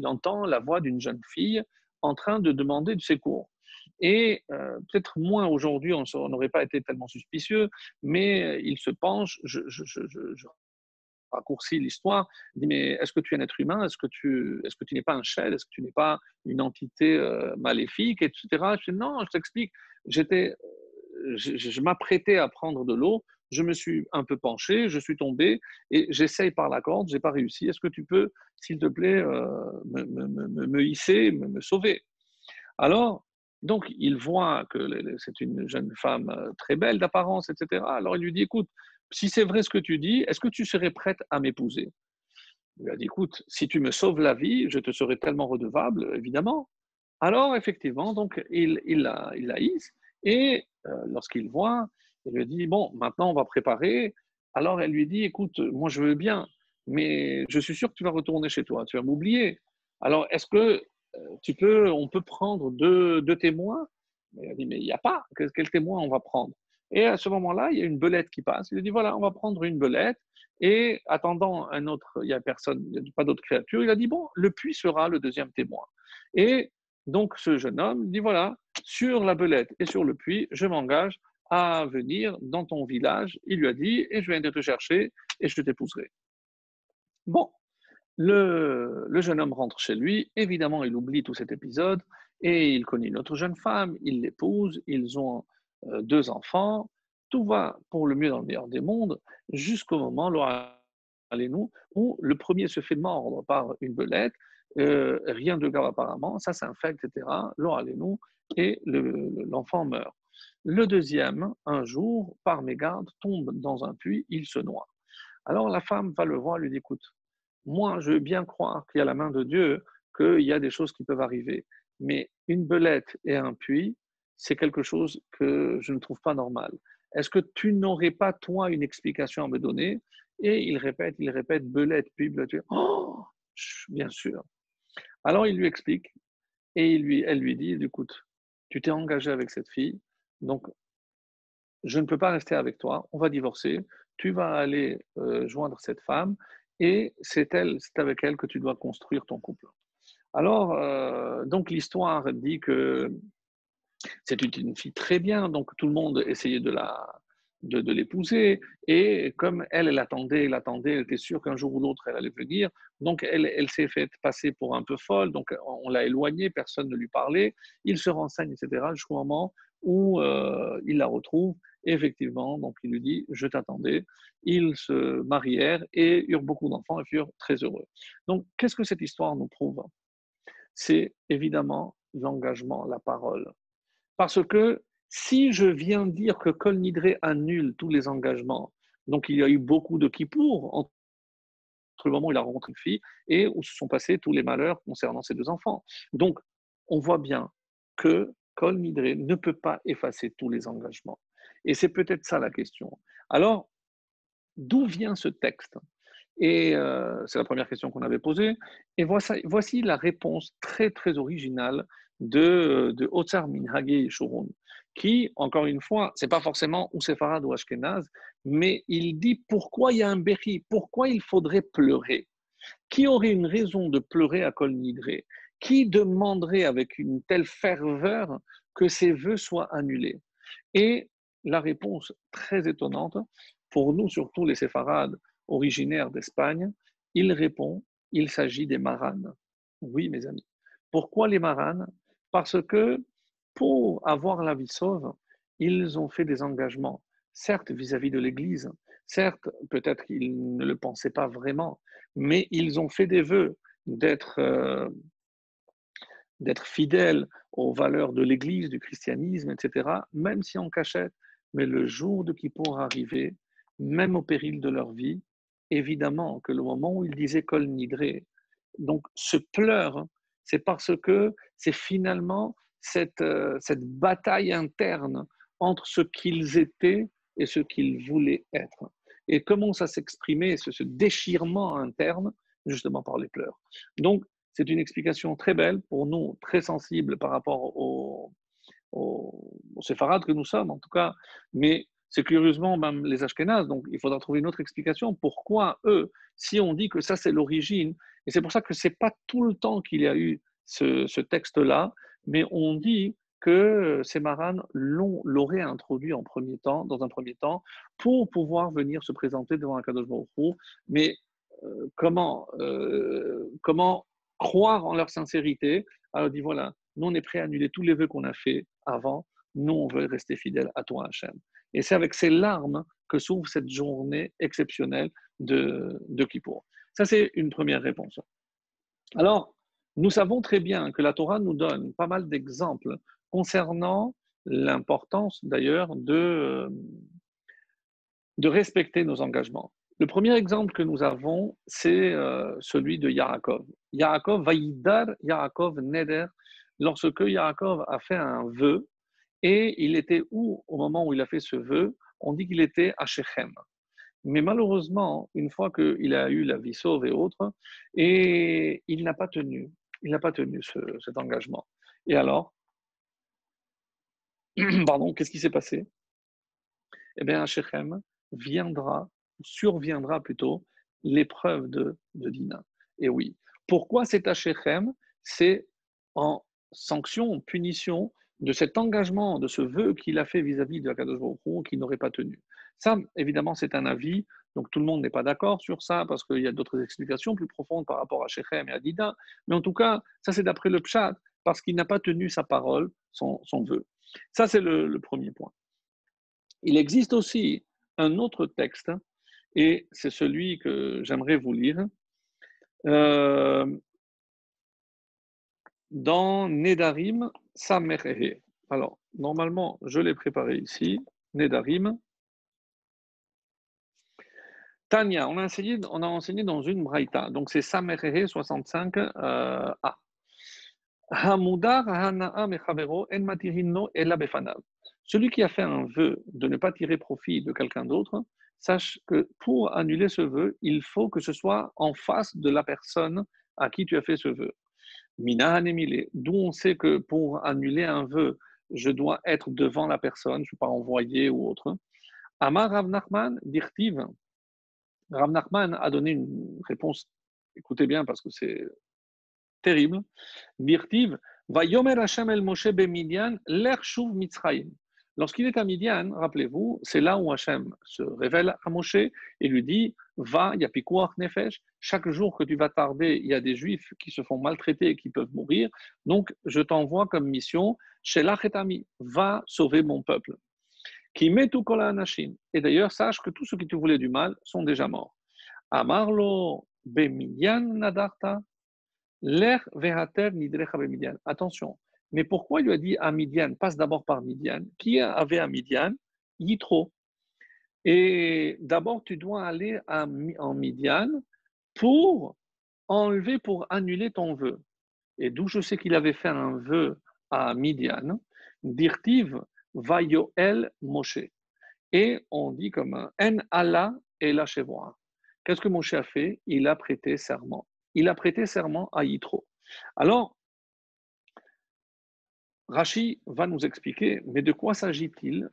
entend la voix d'une jeune fille en train de demander du secours. Et peut-être moins aujourd'hui, on n'aurait pas été tellement suspicieux, mais il se penche, je raccourci l'histoire, il dit mais est-ce que tu es un être humain, est-ce que tu n'es pas un shell, est-ce que tu n'es pas une entité maléfique, etc. Je dis non, je t'explique, je m'apprêtais à prendre de l'eau, je me suis un peu penché, je suis tombé et j'essaye par la corde, j'ai pas réussi. Est-ce que tu peux, s'il te plaît, me hisser, me sauver? Alors, donc, il voit que c'est une jeune femme très belle d'apparence, etc. Alors, il lui dit, écoute, si c'est vrai ce que tu dis, est-ce que tu serais prête à m'épouser? Il lui a dit, écoute, si tu me sauves la vie, je te serai tellement redevable, évidemment. Alors, effectivement, donc, il la hisse, et lorsqu'il voit, il lui dit, bon, maintenant, on va préparer. Alors, elle lui dit, écoute, moi, je veux bien, mais je suis sûr que tu vas retourner chez toi, tu vas m'oublier. Alors, est-ce que on peut prendre deux témoins? Elle a dit, mais il n'y a pas. Quel témoin on va prendre? Et à ce moment-là, il y a une belette qui passe. Il a dit, voilà, on va prendre une belette. Et attendant un autre, il n'y a personne, il n'y a pas d'autre créature. Il a dit, bon, le puits sera le deuxième témoin. Et donc, ce jeune homme dit, voilà, sur la belette et sur le puits, je m'engage à venir dans ton village. Il lui a dit, et je viendrai te chercher et je t'épouserai. Bon, le jeune homme rentre chez lui, évidemment il oublie tout cet épisode et il connaît une autre jeune femme, il l'épouse, ils ont deux enfants, tout va pour le mieux dans le meilleur des mondes, jusqu'au moment, nous, où le premier se fait mordre par une belette, rien de grave apparemment, ça s'infecte, etc., nous, et l'enfant meurt. Le deuxième, un jour, par mégarde, tombe dans un puits, il se noie. Alors la femme va le voir, lui dit, écoute, moi, je veux bien croire qu'il y a la main de Dieu, qu'il y a des choses qui peuvent arriver. Mais une belette et un puits, c'est quelque chose que je ne trouve pas normal. Est-ce que tu n'aurais pas, toi, une explication à me donner? Et il répète, belette, puits, belette. Oh, bien sûr. Alors il lui explique et elle lui dit, écoute, tu t'es engagé avec cette fille, donc je ne peux pas rester avec toi, on va divorcer, tu vas aller joindre cette femme et c'est avec elle que tu dois construire ton couple. Alors, donc l'histoire dit que c'est une fille très bien, donc tout le monde essayait de l'épouser, et comme elle attendait, elle était sûre qu'un jour ou l'autre elle allait venir, donc elle s'est fait passer pour un peu folle, donc on l'a éloignée, personne ne lui parlait, il se renseigne, etc., jusqu'au moment où il la retrouve, et effectivement, donc il lui dit, je t'attendais, ils se marièrent et eurent beaucoup d'enfants et furent très heureux. Donc, qu'est-ce que cette histoire nous prouve? C'est évidemment l'engagement, la parole. Parce que si je viens dire que Kol Nidre annule tous les engagements, donc il y a eu beaucoup de kippour entre le moment où il a rencontré une fille et où se sont passés tous les malheurs concernant ses deux enfants. Donc, on voit bien que Kol Nidre ne peut pas effacer tous les engagements. Et c'est peut-être ça la question. Alors, d'où vient ce texte? Et c'est la première question qu'on avait posée. Et voici la réponse très, très originale de Otsar Minhagé Shurun, qui, encore une fois, c'est pas forcément ou séfarade ou ashkénaze, mais il dit pourquoi il y a un béchi, pourquoi il faudrait pleurer. Qui aurait une raison de pleurer à Kol Nidré? Qui demanderait avec une telle ferveur que ses vœux soient annulés? Et la réponse très étonnante, pour nous, surtout les séfarades originaires d'Espagne, il répond, il s'agit des maranes. Oui, mes amis. Pourquoi les maranes? Parce que pour avoir la vie sauve, ils ont fait des engagements, certes vis-à-vis de l'Église, certes peut-être qu'ils ne le pensaient pas vraiment, mais ils ont fait des vœux d'être d'être fidèles aux valeurs de l'Église, du christianisme, etc., même si en cachette. Mais le jour de Kippour arrivait, même au péril de leur vie, évidemment que le moment où ils disaient Kol Nidré, donc ce pleur, c'est parce que c'est finalement cette bataille interne entre ce qu'ils étaient et ce qu'ils voulaient être. Et comment ça s'exprimait, ce déchirement interne, justement par les pleurs. Donc, c'est une explication très belle pour nous, très sensible par rapport aux séfarades que nous sommes, en tout cas. Mais c'est curieusement même les Ashkénazes, donc il faudra trouver une autre explication. Pourquoi eux, si on dit que ça c'est l'origine, et c'est pour ça que c'est pas tout le temps qu'il y a eu ce texte-là, mais on dit que ces maranes l'auraient introduit en premier temps, dans un premier temps, pour pouvoir venir se présenter devant un Kadosh Baruch Hu. Mais comment croire en leur sincérité? Alors dit voilà, nous on est prêt à annuler tous les vœux qu'on a fait avant, nous on veut rester fidèles à toi Hachem. Et c'est avec ces larmes que s'ouvre cette journée exceptionnelle de Kippour. Ça c'est une première réponse. Alors, nous savons très bien que la Torah nous donne pas mal d'exemples concernant l'importance d'ailleurs de respecter nos engagements. Le premier exemple que nous avons, c'est celui de Yaakov. Yaakov, Vaïdar Yaakov Neder, lorsque Yaakov a fait un vœu, et il était où au moment où il a fait ce vœu? On dit qu'il était à Shechem. Mais malheureusement, une fois qu'il a eu la vie sauve et autres, et il n'a pas tenu, cet engagement. Et alors, pardon, qu'est-ce qui s'est passé? Eh bien, à Shechem surviendra plutôt l'épreuve de Dina. Et oui. Pourquoi c'est à Shechem? C'est en sanction, en punition de cet engagement, de ce vœu qu'il a fait vis-à-vis de Akadosh Baruch Hu, qu'il n'aurait pas tenu. Ça, évidemment, c'est un avis. Donc tout le monde n'est pas d'accord sur ça parce qu'il y a d'autres explications plus profondes par rapport à Shechem et à Dina. Mais en tout cas, ça c'est d'après le Pshat parce qu'il n'a pas tenu sa parole, son vœu. Ça c'est le premier point. Il existe aussi un autre texte, et c'est celui que j'aimerais vous lire, euh, dans Nedarim Samerehe. Alors, normalement, je l'ai préparé ici, Nedarim. Tania, on a enseigné dans une braïta, donc c'est Samerehe 65a. Hamudar hana'a mechavero en matirino ela befanav. Celui qui a fait un vœu de ne pas tirer profit de quelqu'un d'autre, sache que pour annuler ce vœu, il faut que ce soit en face de la personne à qui tu as fait ce vœu. Mina hanemile, d'où on sait que pour annuler un vœu, je dois être devant la personne, je ne suis pas envoyé ou autre. Amar Rav Nachman dirtiv. Rav Nachman a donné une réponse, écoutez bien parce que c'est terrible. Dirtiv, va yomer Hashem el Moshe bemidian l'ershuv Mitzrayim. Lorsqu'il est à Midian, rappelez-vous, c'est là où Hachem se révèle à Moshe et lui dit va, il y a pikuach nefesh, chaque jour que tu vas tarder, il y a des juifs qui se font maltraiter et qui peuvent mourir. Donc, je t'envoie comme mission, Shelach et Ami, va sauver mon peuple. Qui met tout kol anashim. Et d'ailleurs, sache que tous ceux qui te voulaient du mal sont déjà morts. Amarlo bemidian nadarta. L'air vehater nidrecha Midian. Attention. Mais pourquoi il lui a dit à Midian, passe d'abord par Midian? Qui avait à Midian? Yitro. Et d'abord, tu dois aller en Midian pour enlever, pour annuler ton vœu. Et d'où je sais qu'il avait fait un vœu à Midian, dirtiv vayoel Moshe. Et on dit comme un en Allah et la chevoa. qu'est-ce que Moshe a fait? Il a prêté serment. Il a prêté serment à Yitro. Alors, Rashi va nous expliquer, mais de quoi s'agit-il?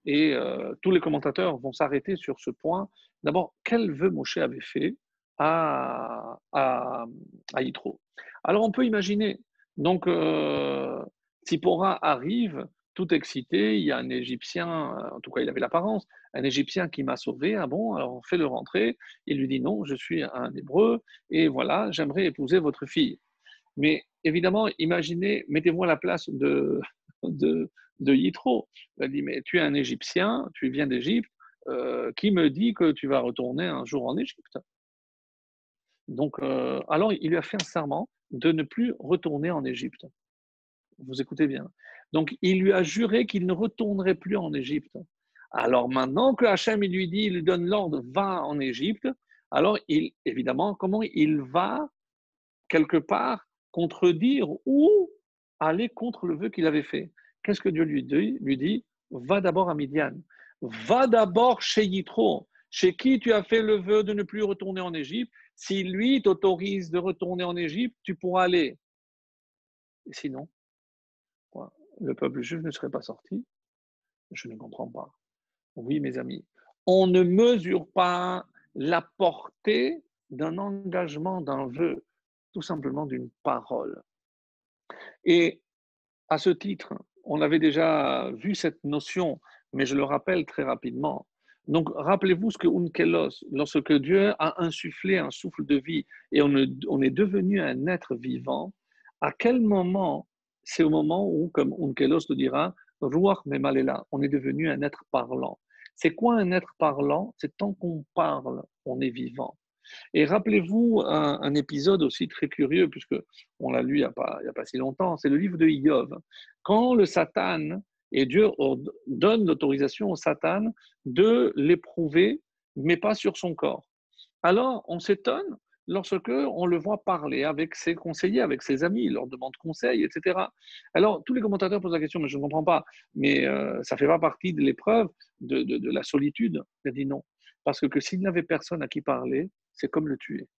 Et tous les commentateurs vont s'arrêter sur ce point. D'abord, quel vœu Moshe avait fait à Yitro? Alors, on peut imaginer, donc, Tzipora arrive tout excité, il y a un Égyptien, en tout cas il avait l'apparence, un Égyptien qui m'a sauvé, ah bon, alors on fait le rentrer, il lui dit non, je suis un Hébreu, et voilà, j'aimerais épouser votre fille. Mais évidemment, imaginez, mettez-vous à la place de, de Yitro. Il a dit, mais tu es un Égyptien, tu viens d'Égypte, qui me dit que tu vas retourner un jour en Égypte? Donc, alors il lui a fait un serment de ne plus retourner en Égypte. Vous écoutez bien. Donc, il lui a juré qu'il ne retournerait plus en Égypte. Alors maintenant que Hachem il lui dit, il lui donne l'ordre, va en Égypte, alors évidemment, comment il va quelque part contredire ou aller contre le vœu qu'il avait fait. Qu'est-ce que Dieu lui dit? Lui dit, va d'abord à Midian, va d'abord chez Yitro, chez qui tu as fait le vœu de ne plus retourner en Égypte. Si lui t'autorise de retourner en Égypte, tu pourras aller. Et sinon, le peuple juif ne serait pas sorti. Je ne comprends pas. Oui, mes amis, on ne mesure pas la portée d'un engagement, d'un vœu, tout simplement d'une parole. Et à ce titre, on avait déjà vu cette notion, mais je le rappelle très rapidement. Donc, rappelez-vous ce que Unkelos, lorsque Dieu a insufflé un souffle de vie et on est devenu un être vivant, à quel moment, c'est au moment où, comme Unkelos le dira, Ruach Memalela, on est devenu un être parlant. C'est quoi un être parlant? C'est tant qu'on parle, on est vivant. Et rappelez-vous un épisode aussi très curieux, puisque on l'a lu il y a pas si longtemps, c'est le livre de Iov. Quand le Satan, et Dieu donne l'autorisation au Satan de l'éprouver, mais pas sur son corps. Alors, on s'étonne lorsque on le voit parler avec ses conseillers, avec ses amis, il leur demande conseil, etc. Alors, tous les commentateurs posent la question, mais je ne comprends pas, mais ça ne fait pas partie de l'épreuve de la solitude. Il a dit non, parce que s'il n'avait personne à qui parler, c'est comme le tuer.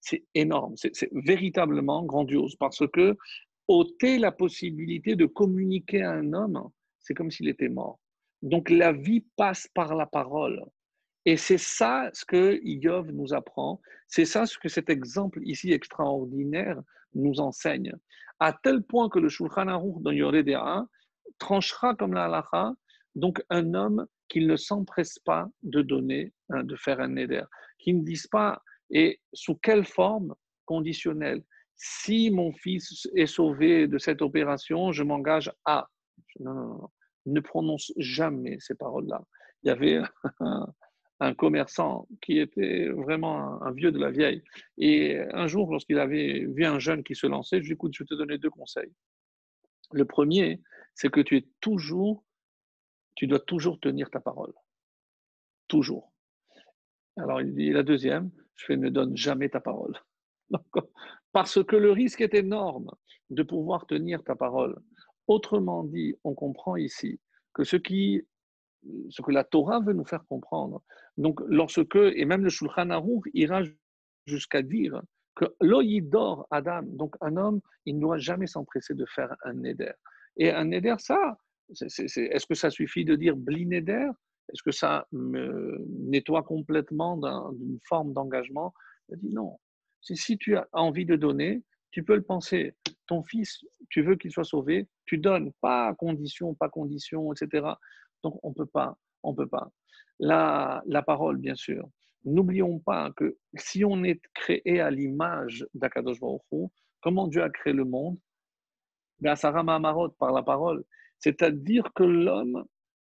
C'est énorme, c'est véritablement grandiose, parce que ôter la possibilité de communiquer à un homme, c'est comme s'il était mort. Donc la vie passe par la parole. Et c'est ça ce que Iov nous apprend, c'est ça ce que cet exemple ici extraordinaire nous enseigne. À tel point que le Shulchan Aruch dans Yoreh De'ah tranchera comme la halacha, donc un homme qui ne s'empresse pas de donner, de faire un neder, qui ne dise pas, et sous quelle forme conditionnelle. Si mon fils est sauvé de cette opération, je m'engage à. Non, non, non, ne prononce jamais ces paroles-là. Il y avait un commerçant qui était vraiment un vieux de la vieille. Et un jour, lorsqu'il avait vu un jeune qui se lançait, je lui ai dit, écoute, je vais te donner deux conseils. Le premier, c'est que tu dois toujours tenir ta parole. Toujours. Alors, il dit, la deuxième, je fais, ne donne jamais ta parole. Parce que le risque est énorme de pouvoir tenir ta parole. Autrement dit, on comprend ici que ce que la Torah veut nous faire comprendre. Donc, et même le Shulchan Aruch ira jusqu'à dire que l'oïdor Adam, donc un homme, il ne doit jamais s'empresser de faire un neder. Et un neder, ça, est-ce que ça suffit de dire bli neder? Est-ce que ça me nettoie complètement d'une forme d'engagement? Il dit non. Si tu as envie de donner, tu peux le penser. Ton fils, tu veux qu'il soit sauvé, tu donnes, pas condition, etc. Donc, on peut pas, on peut pas. La parole, bien sûr. N'oublions pas que si on est créé à l'image d'Akadosh Baruch Hu, comment Dieu a créé le monde? Be'asara ma'amarot, par la parole. C'est-à-dire que l'homme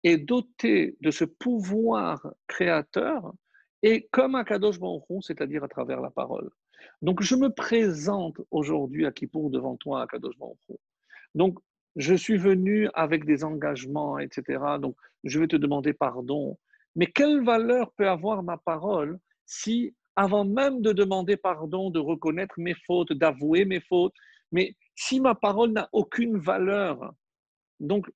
est doté de ce pouvoir créateur et comme Akadosh Baruch Hu, c'est-à-dire à travers la parole. Donc, je me présente aujourd'hui à Kippour devant toi, Akadosh Baruch Hu. Donc, je suis venu avec des engagements, etc. Donc, je vais te demander pardon. Mais quelle valeur peut avoir ma parole si, avant même de demander pardon, de reconnaître mes fautes, d'avouer mes fautes, mais si ma parole n'a aucune valeur, donc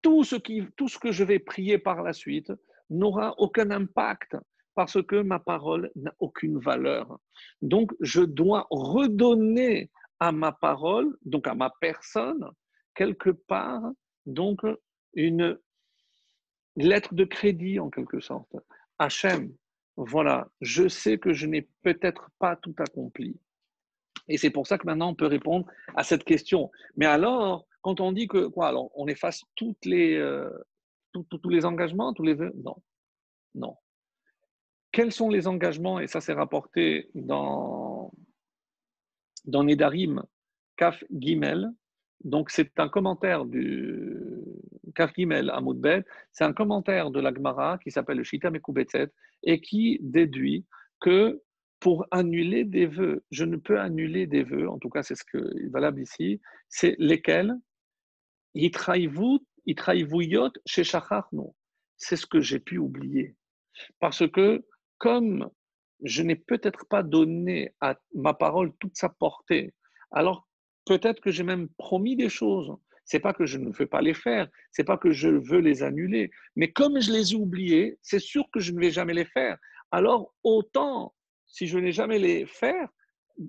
tout ce que je vais prier par la suite n'aura aucun impact parce que ma parole n'a aucune valeur. Donc, je dois redonner à ma parole, donc à ma personne, quelque part, donc une lettre de crédit en quelque sorte. Hachem, voilà, je sais que je n'ai peut-être pas tout accompli. Et c'est pour ça que maintenant on peut répondre à cette question. Mais alors, quand on dit que quoi, alors on efface tous les engagements, tous les vœux? Non, non. Quels sont les engagements? Et ça, c'est rapporté dans Nedarim, Kaf Gimel. Donc, c'est un commentaire du Kaf Gimel Amoudbet. C'est un commentaire de la Gemara qui s'appelle le Shita Mekubetset et qui déduit que pour annuler des vœux, je ne peux annuler des vœux, en tout cas, c'est ce qui est valable ici, c'est lesquels Yitraivuyot chez Shacharno. C'est ce que j'ai pu oublier. Parce que, comme je n'ai peut-être pas donné à ma parole toute sa portée, alors peut-être que j'ai même promis des choses. C'est pas que je ne veux pas les faire, c'est pas que je veux les annuler, mais comme je les ai oubliés, c'est sûr que je ne vais jamais les faire. Alors autant, si je n'ai jamais les faire,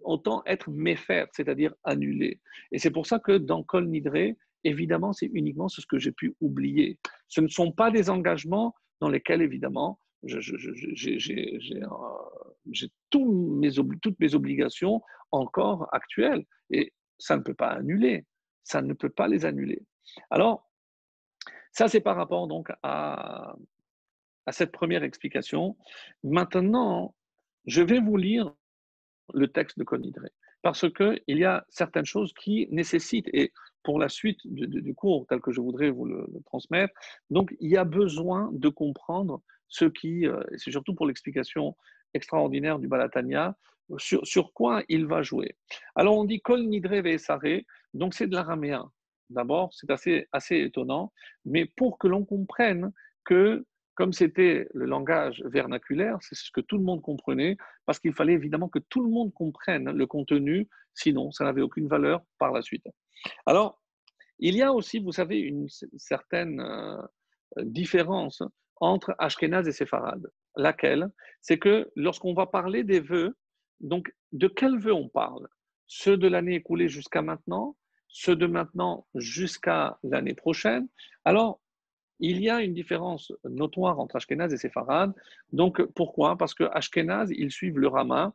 autant être méfaire, c'est-à-dire annuler. Et c'est pour ça que dans Kol Nidre, évidemment, c'est uniquement ce que j'ai pu oublier. Ce ne sont pas des engagements dans lesquels, évidemment, j'ai toutes mes obligations encore actuelles et ça ne peut pas annuler, ça ne peut pas les annuler. Alors, ça c'est par rapport donc à cette première explication. Maintenant, je vais vous lire le texte de Conidré parce qu'il y a certaines choses qui nécessitent, et pour la suite du cours tel que je voudrais vous le transmettre, donc il y a besoin de comprendre ce qui, c'est surtout pour l'explication extraordinaire du Balatania, sur quoi il va jouer. Alors on dit Kol Nidre Ve'esare, donc c'est de l'araméen. D'abord, c'est assez étonnant, mais pour que l'on comprenne que, comme c'était le langage vernaculaire, c'est ce que tout le monde comprenait, parce qu'il fallait évidemment que tout le monde comprenne le contenu, sinon ça n'avait aucune valeur par la suite. Alors, il y a aussi, vous savez, une certaine différence entre Ashkénaz et Séfarade. Laquelle? C'est que lorsqu'on va parler des vœux, donc de quels vœux on parle? Ceux de l'année écoulée jusqu'à maintenant, ceux de maintenant jusqu'à l'année prochaine. Alors, il y a une différence notoire entre Ashkénaz et Séfarade. Donc, pourquoi? Parce que Ashkénaz, ils suivent le Rama,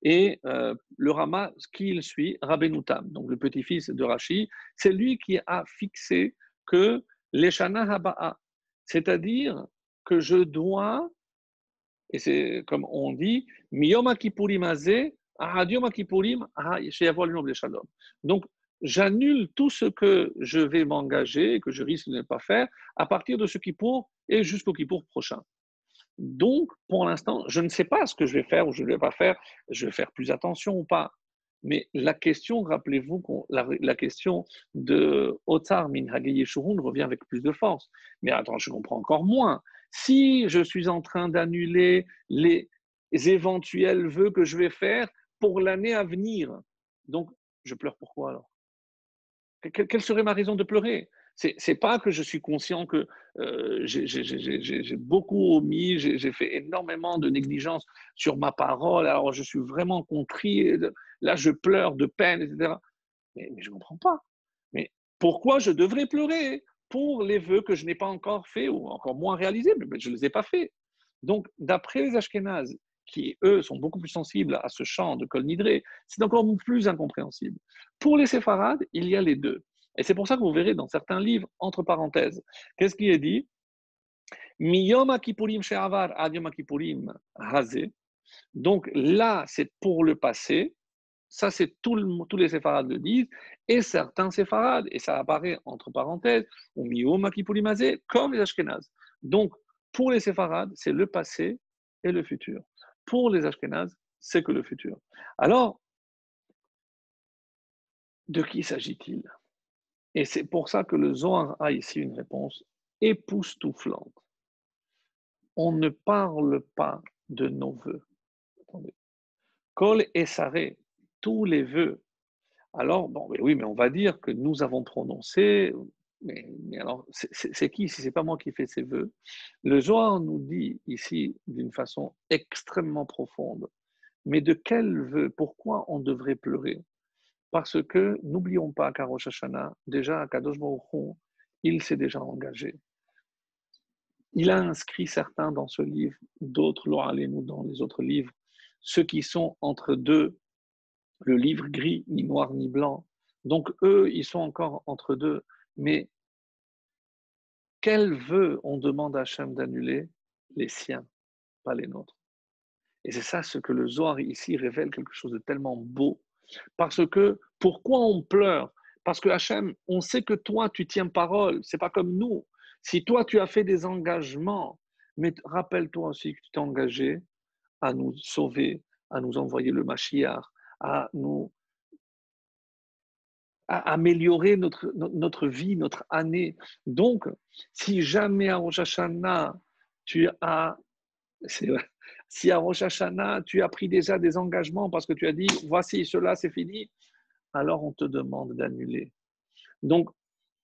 et le Rama, qui il suit? Rabbeinu Tam, donc le petit-fils de Rashi, c'est lui qui a fixé que l'Eshana Haba'a, c'est-à-dire que je dois, et c'est comme on dit, Miyom Kippurim Azeh, Ahad Yom Kippurim, Sheyavo Lino Shalom. Donc, j'annule tout ce que je vais m'engager, que je risque de ne pas faire, à partir de ce Kippour et jusqu'au Kippour prochain. Donc, pour l'instant, je ne sais pas ce que je vais faire ou je ne vais pas faire. Je vais faire plus attention ou pas. Mais la question, rappelez-vous, la question de Otar min Hagei Yeshurun revient avec plus de force. Mais attends, je comprends encore moins. Si je suis en train d'annuler les éventuels vœux que je vais faire pour l'année à venir, donc je pleure pourquoi alors? Quelle serait ma raison de pleurer? C'est pas que je suis conscient que j'ai beaucoup omis, j'ai fait énormément de négligence sur ma parole, alors je suis vraiment contrit, là je pleure de peine, etc. Mais je ne comprends pas. Mais pourquoi je devrais pleurer pour les vœux que je n'ai pas encore faits ou encore moins réalisés? Mais je ne les ai pas faits. Donc, d'après les Ashkénazes, qui eux sont beaucoup plus sensibles à ce chant de Kol Nidré, c'est encore plus incompréhensible. Pour les séfarades, il y a les deux. Et c'est pour ça que vous verrez dans certains livres, entre parenthèses, qu'est-ce qui est dit? Miyom Kippurim she'avar ad Yom Kippurim hazeh. Donc là, c'est pour le passé. Ça, c'est tous les séfarades le disent. Et certains séfarades, et ça apparaît entre parenthèses, ou Miyom Kippurim hazeh, comme les Ashkénazes. Donc, pour les séfarades, c'est le passé et le futur. Pour les Ashkénazes, c'est que le futur. Alors, de qui s'agit-il? Et c'est pour ça que le Zohar a ici une réponse époustouflante. On ne parle pas de nos vœux. Attendez. Kol et Saré, tous les vœux. Alors, bon, oui, mais on va dire que nous avons prononcé Mais alors, c'est qui si ce n'est pas moi qui fais ces vœux? Le Zohar nous dit ici d'une façon extrêmement profonde, mais de quel vœu? Pourquoi on devrait pleurer? Parce que n'oublions pas qu'à Rosh Hashanah, déjà, Kadosh Baruch Hu, il s'est déjà engagé. Il a inscrit certains dans ce livre, d'autres, lo alenu, dans les autres livres, ceux qui sont entre deux, le livre gris, ni noir ni blanc. Donc eux, ils sont encore entre deux. Mais quel vœu on demande à Hachem d'annuler? Les siens, pas les nôtres. Et c'est ça ce que le Zohar ici révèle, quelque chose de tellement beau. Parce que, pourquoi on pleure? Parce que Hachem, on sait que toi, tu tiens parole. C'est pas comme nous. Si toi, tu as fait des engagements, mais rappelle-toi aussi que tu t'es engagé à nous sauver, à nous envoyer le Mashiach, à nous à améliorer notre vie, notre année. Donc, si jamais à Rosh Hashanah, tu as, c'est vrai, si à Rosh Hashanah, tu as pris déjà des engagements parce que tu as dit, voici, cela, c'est fini, alors on te demande d'annuler. Donc,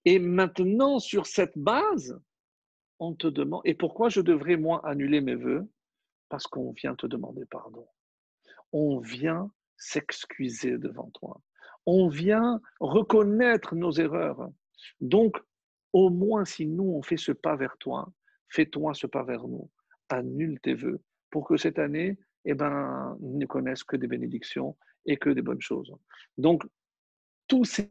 et maintenant, sur cette base, on te demande, et pourquoi je devrais, moi, annuler mes vœux? Parce qu'on vient te demander pardon. On vient s'excuser devant toi. On vient reconnaître nos erreurs. Donc, au moins, si nous, on fait ce pas vers toi, fais-toi ce pas vers nous. Annule tes vœux pour que cette année, eh ben, ne connaisse que des bénédictions et que des bonnes choses. Donc, tous ces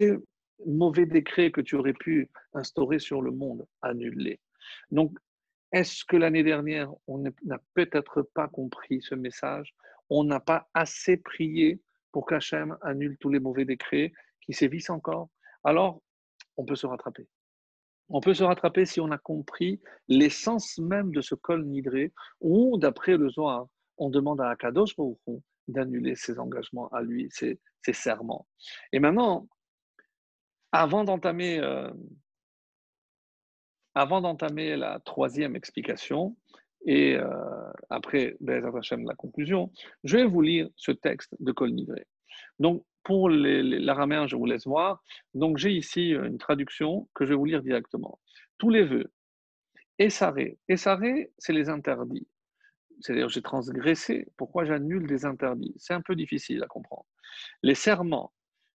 mauvais décrets que tu aurais pu instaurer sur le monde, annule-les. Donc, est-ce que l'année dernière, on n'a peut-être pas compris ce message? On n'a pas assez prié pour qu'Hachem annule tous les mauvais décrets qui sévissent encore? Alors, on peut se rattraper. On peut se rattraper si on a compris l'essence même de ce col nidré, où, d'après le Zohar, on demande à Akadosh Baruch Hu d'annuler ses engagements à lui, ses serments. Et maintenant, avant d'entamer la troisième explication, et après, Be'ezrat Hashem, la conclusion, je vais vous lire ce texte de Kol Nidré. Donc, pour l'araméen, je vous laisse voir. Donc, j'ai ici une traduction que je vais vous lire directement. Tous les vœux, Essaré. Essaré, c'est les interdits. C'est-à-dire, j'ai transgressé. Pourquoi j'annule des interdits? C'est un peu difficile à comprendre. Les serments,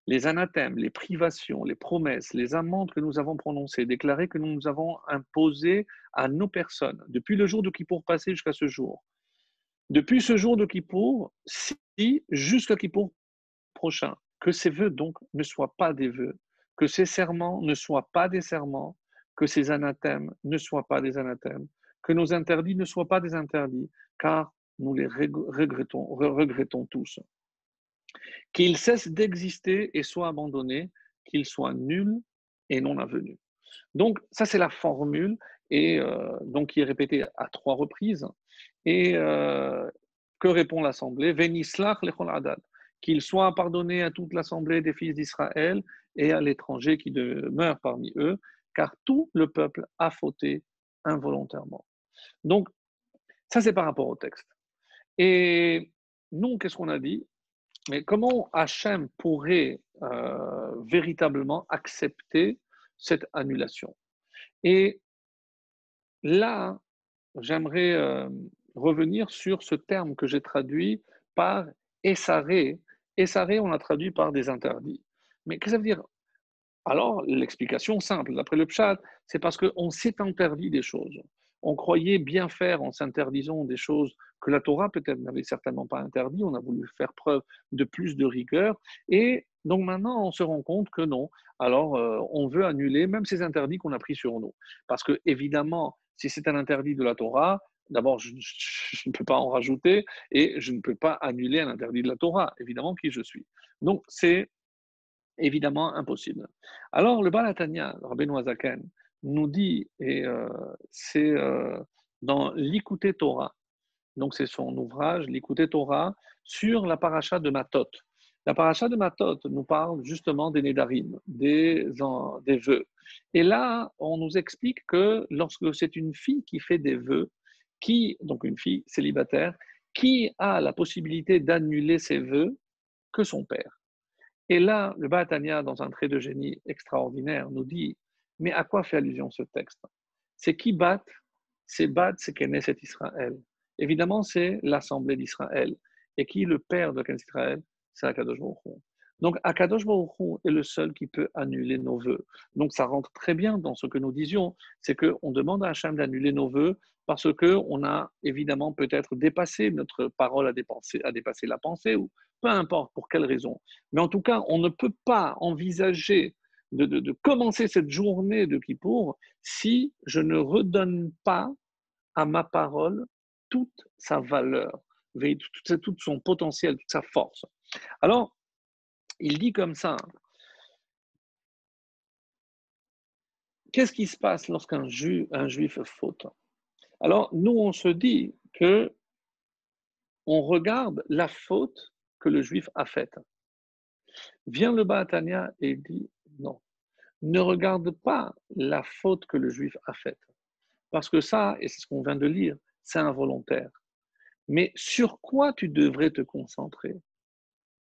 les anathèmes, les privations, les promesses, les amendes que nous avons prononcées, déclarées que nous avons imposées à nos personnes, depuis le jour de Kippour passé jusqu'à ce jour. Depuis ce jour de Kippour, si jusqu'à Kippour prochain, que ces vœux donc ne soient pas des vœux, que ces serments ne soient pas des serments, que ces anathèmes ne soient pas des anathèmes, que nos interdits ne soient pas des interdits, car nous les regrettons tous. Qu'il cesse d'exister et soit abandonné, qu'il soit nul et non avenu. Donc, ça, c'est la formule, et donc qui est répétée à 3 reprises. Et que répond l'Assemblée? Venislach lechol adad. Qu'il soit pardonné à toute l'Assemblée des fils d'Israël et à l'étranger qui demeure parmi eux, car tout le peuple a fauté involontairement. Donc, ça, c'est par rapport au texte. Et nous, qu'est-ce qu'on a dit? Mais comment Hachem pourrait véritablement accepter cette annulation? Et là, j'aimerais revenir sur ce terme que j'ai traduit par Essaré. Essaré, on l'a traduit par des interdits. Mais qu'est-ce que ça veut dire? Alors, l'explication simple, d'après le Pshat, c'est parce qu'on s'est interdit des choses. On croyait bien faire en s'interdisant des choses que la Torah peut-être n'avait certainement pas interdit. On a voulu faire preuve de plus de rigueur. Et donc maintenant, on se rend compte que non. Alors, on veut annuler même ces interdits qu'on a pris sur nous. Parce que, évidemment, si c'est un interdit de la Torah, d'abord, je ne peux pas en rajouter et je ne peux pas annuler un interdit de la Torah. Évidemment, qui je suis. Donc, c'est évidemment impossible. Alors, le Baal HaTanya, Rabbeinu Hazaken, nous dit, et c'est dans l'Ikouté Torah, donc c'est son ouvrage, l'Ikouté Torah, sur la paracha de Matot. La paracha de Matot nous parle justement des Nédarim, des vœux. Et là, on nous explique que lorsque c'est une fille qui fait des vœux, donc une fille célibataire, qui a la possibilité d'annuler ses vœux que son père. Et là, le Baal HaTanya, dans un trait de génie extraordinaire, nous dit Mais à quoi fait allusion ce texte? C'est qui bat? C'est bat, c'est Knesset Israël. Évidemment, c'est l'Assemblée d'Israël. Et qui est le père de Knesset Israël? C'est Akadosh Baruch Hu. Donc, Akadosh Baruch Hu est le seul qui peut annuler nos vœux. Donc, ça rentre très bien dans ce que nous disions, c'est qu'on demande à Hachem d'annuler nos vœux parce qu'on a évidemment peut-être dépassé notre parole à dépasser la pensée, ou peu importe pour quelle raison. Mais en tout cas, on ne peut pas envisager de commencer cette journée de Kippour si je ne redonne pas à ma parole toute sa valeur, tout son potentiel, toute sa force. Alors, il dit comme ça, qu'est-ce qui se passe lorsqu'un juif faute? Alors, nous, on se dit que on regarde la faute que le juif a faite. Vient le Baatania et dit non, ne regarde pas la faute que le juif a faite. Parce que ça, et c'est ce qu'on vient de lire, c'est involontaire. Mais sur quoi tu devrais te concentrer?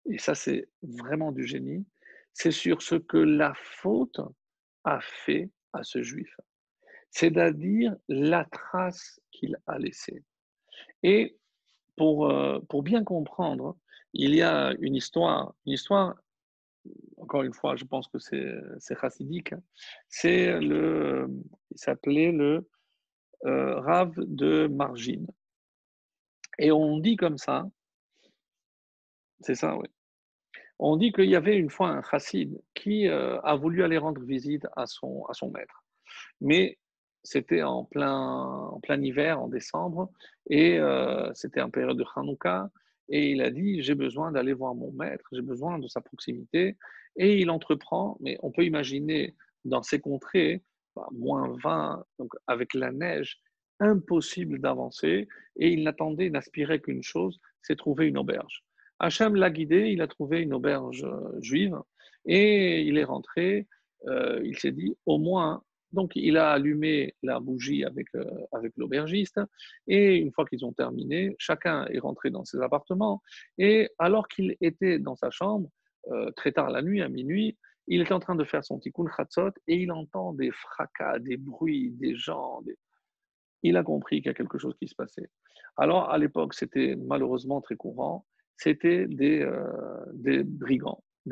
Et ça, c'est vraiment du génie. C'est sur ce que la faute a fait à ce juif. C'est-à-dire la trace qu'il a laissée. Et pour bien comprendre, il y a une histoire, encore une fois, je pense que c'est chassidique, il s'appelait le Rav de Margine. Et on dit comme ça, c'est ça, oui. On dit qu'il y avait une fois un chassid qui a voulu aller rendre visite à son maître. Mais c'était en plein hiver, en décembre, et c'était en période de Hanouka. Et il a dit, j'ai besoin d'aller voir mon maître, j'ai besoin de sa proximité. Et il entreprend, mais on peut imaginer dans ces contrées, -20, donc avec la neige, impossible d'avancer. Et il n'attendait, n'aspirait qu'une chose, c'est trouver une auberge. Hachem l'a guidé, il a trouvé une auberge juive, et il est rentré. Il s'est dit, au moins, donc, il a allumé la bougie avec l'aubergiste, et une fois qu'ils ont terminé, chacun est rentré dans ses appartements, et alors qu'il était dans sa chambre, très tard la nuit, à minuit, il est en train de faire son tikkun chatzot, et il entend des fracas, des bruits, des gens. Il a compris qu'il y a quelque chose qui se passait. Alors, à l'époque, c'était malheureusement très courant, c'était des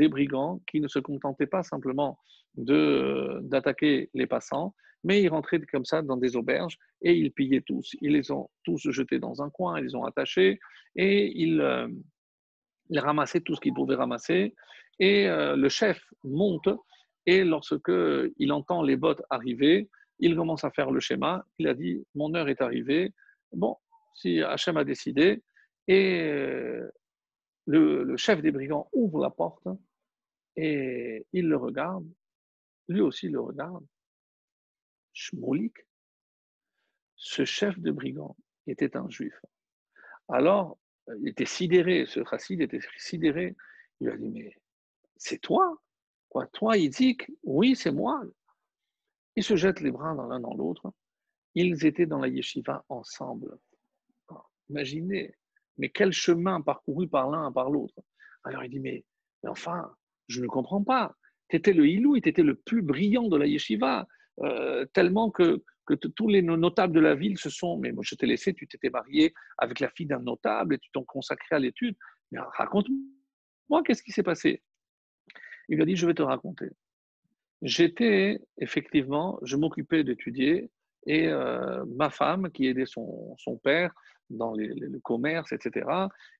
brigands qui ne se contentaient pas simplement d'attaquer les passants, mais ils rentraient comme ça dans des auberges et ils pillaient tous. Ils les ont tous jetés dans un coin, ils les ont attachés et ils ramassaient tout ce qu'ils pouvaient ramasser. Et le chef monte et lorsque il entend les bottes arriver, il commence à faire le schéma. Il a dit, mon heure est arrivée. Bon, si Hachem a décidé. Et le chef des brigands ouvre la porte et il le regarde. Lui aussi le regarde. Shmoulik, ce chef de brigands était un juif. Alors, il était sidéré, ce chassid était sidéré. Il a dit, mais c'est toi? Quoi, toi, Yitzhak? Oui, c'est moi. Ils se jettent les bras dans l'un dans l'autre. Ils étaient dans la yeshiva ensemble. Imaginez, mais quel chemin parcouru par l'un par l'autre. Alors il dit, mais enfin, je ne comprends pas. Tu étais le Iloui, tu étais le plus brillant de la yeshiva, tellement que tous les notables de la ville se sont, mais moi je t'ai laissé, tu t'étais marié avec la fille d'un notable et tu t'es consacré à l'étude. Mais raconte-moi, qu'est-ce qui s'est passé? Il lui a dit, je vais te raconter. J'étais effectivement, je m'occupais d'étudier et ma femme qui aidait son père dans le commerce, etc.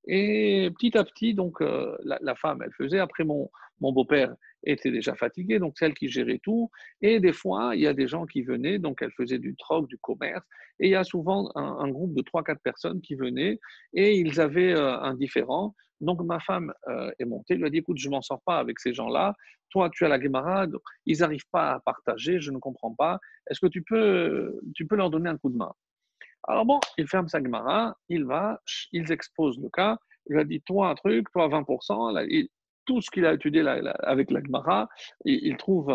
Et petit à petit, donc la femme, elle faisait. Après, mon beau-père était déjà fatigué, donc c'est elle qui gérait tout. Et des fois, il y a des gens qui venaient, donc elle faisait du troc, du commerce. Et il y a souvent un groupe de 3 4 personnes qui venaient et ils avaient un différend. Donc ma femme est montée, elle lui a dit, écoute, je ne m'en sors pas avec ces gens-là. Toi, tu as la Gemara, ils n'arrivent pas à partager, je ne comprends pas. Est-ce que tu peux leur donner un coup de main? Alors bon, il ferme sa Gemara, il va, ils exposent le cas, il a dit, toi un truc, toi 20%, là, tout ce qu'il a étudié avec la Gemara, il trouve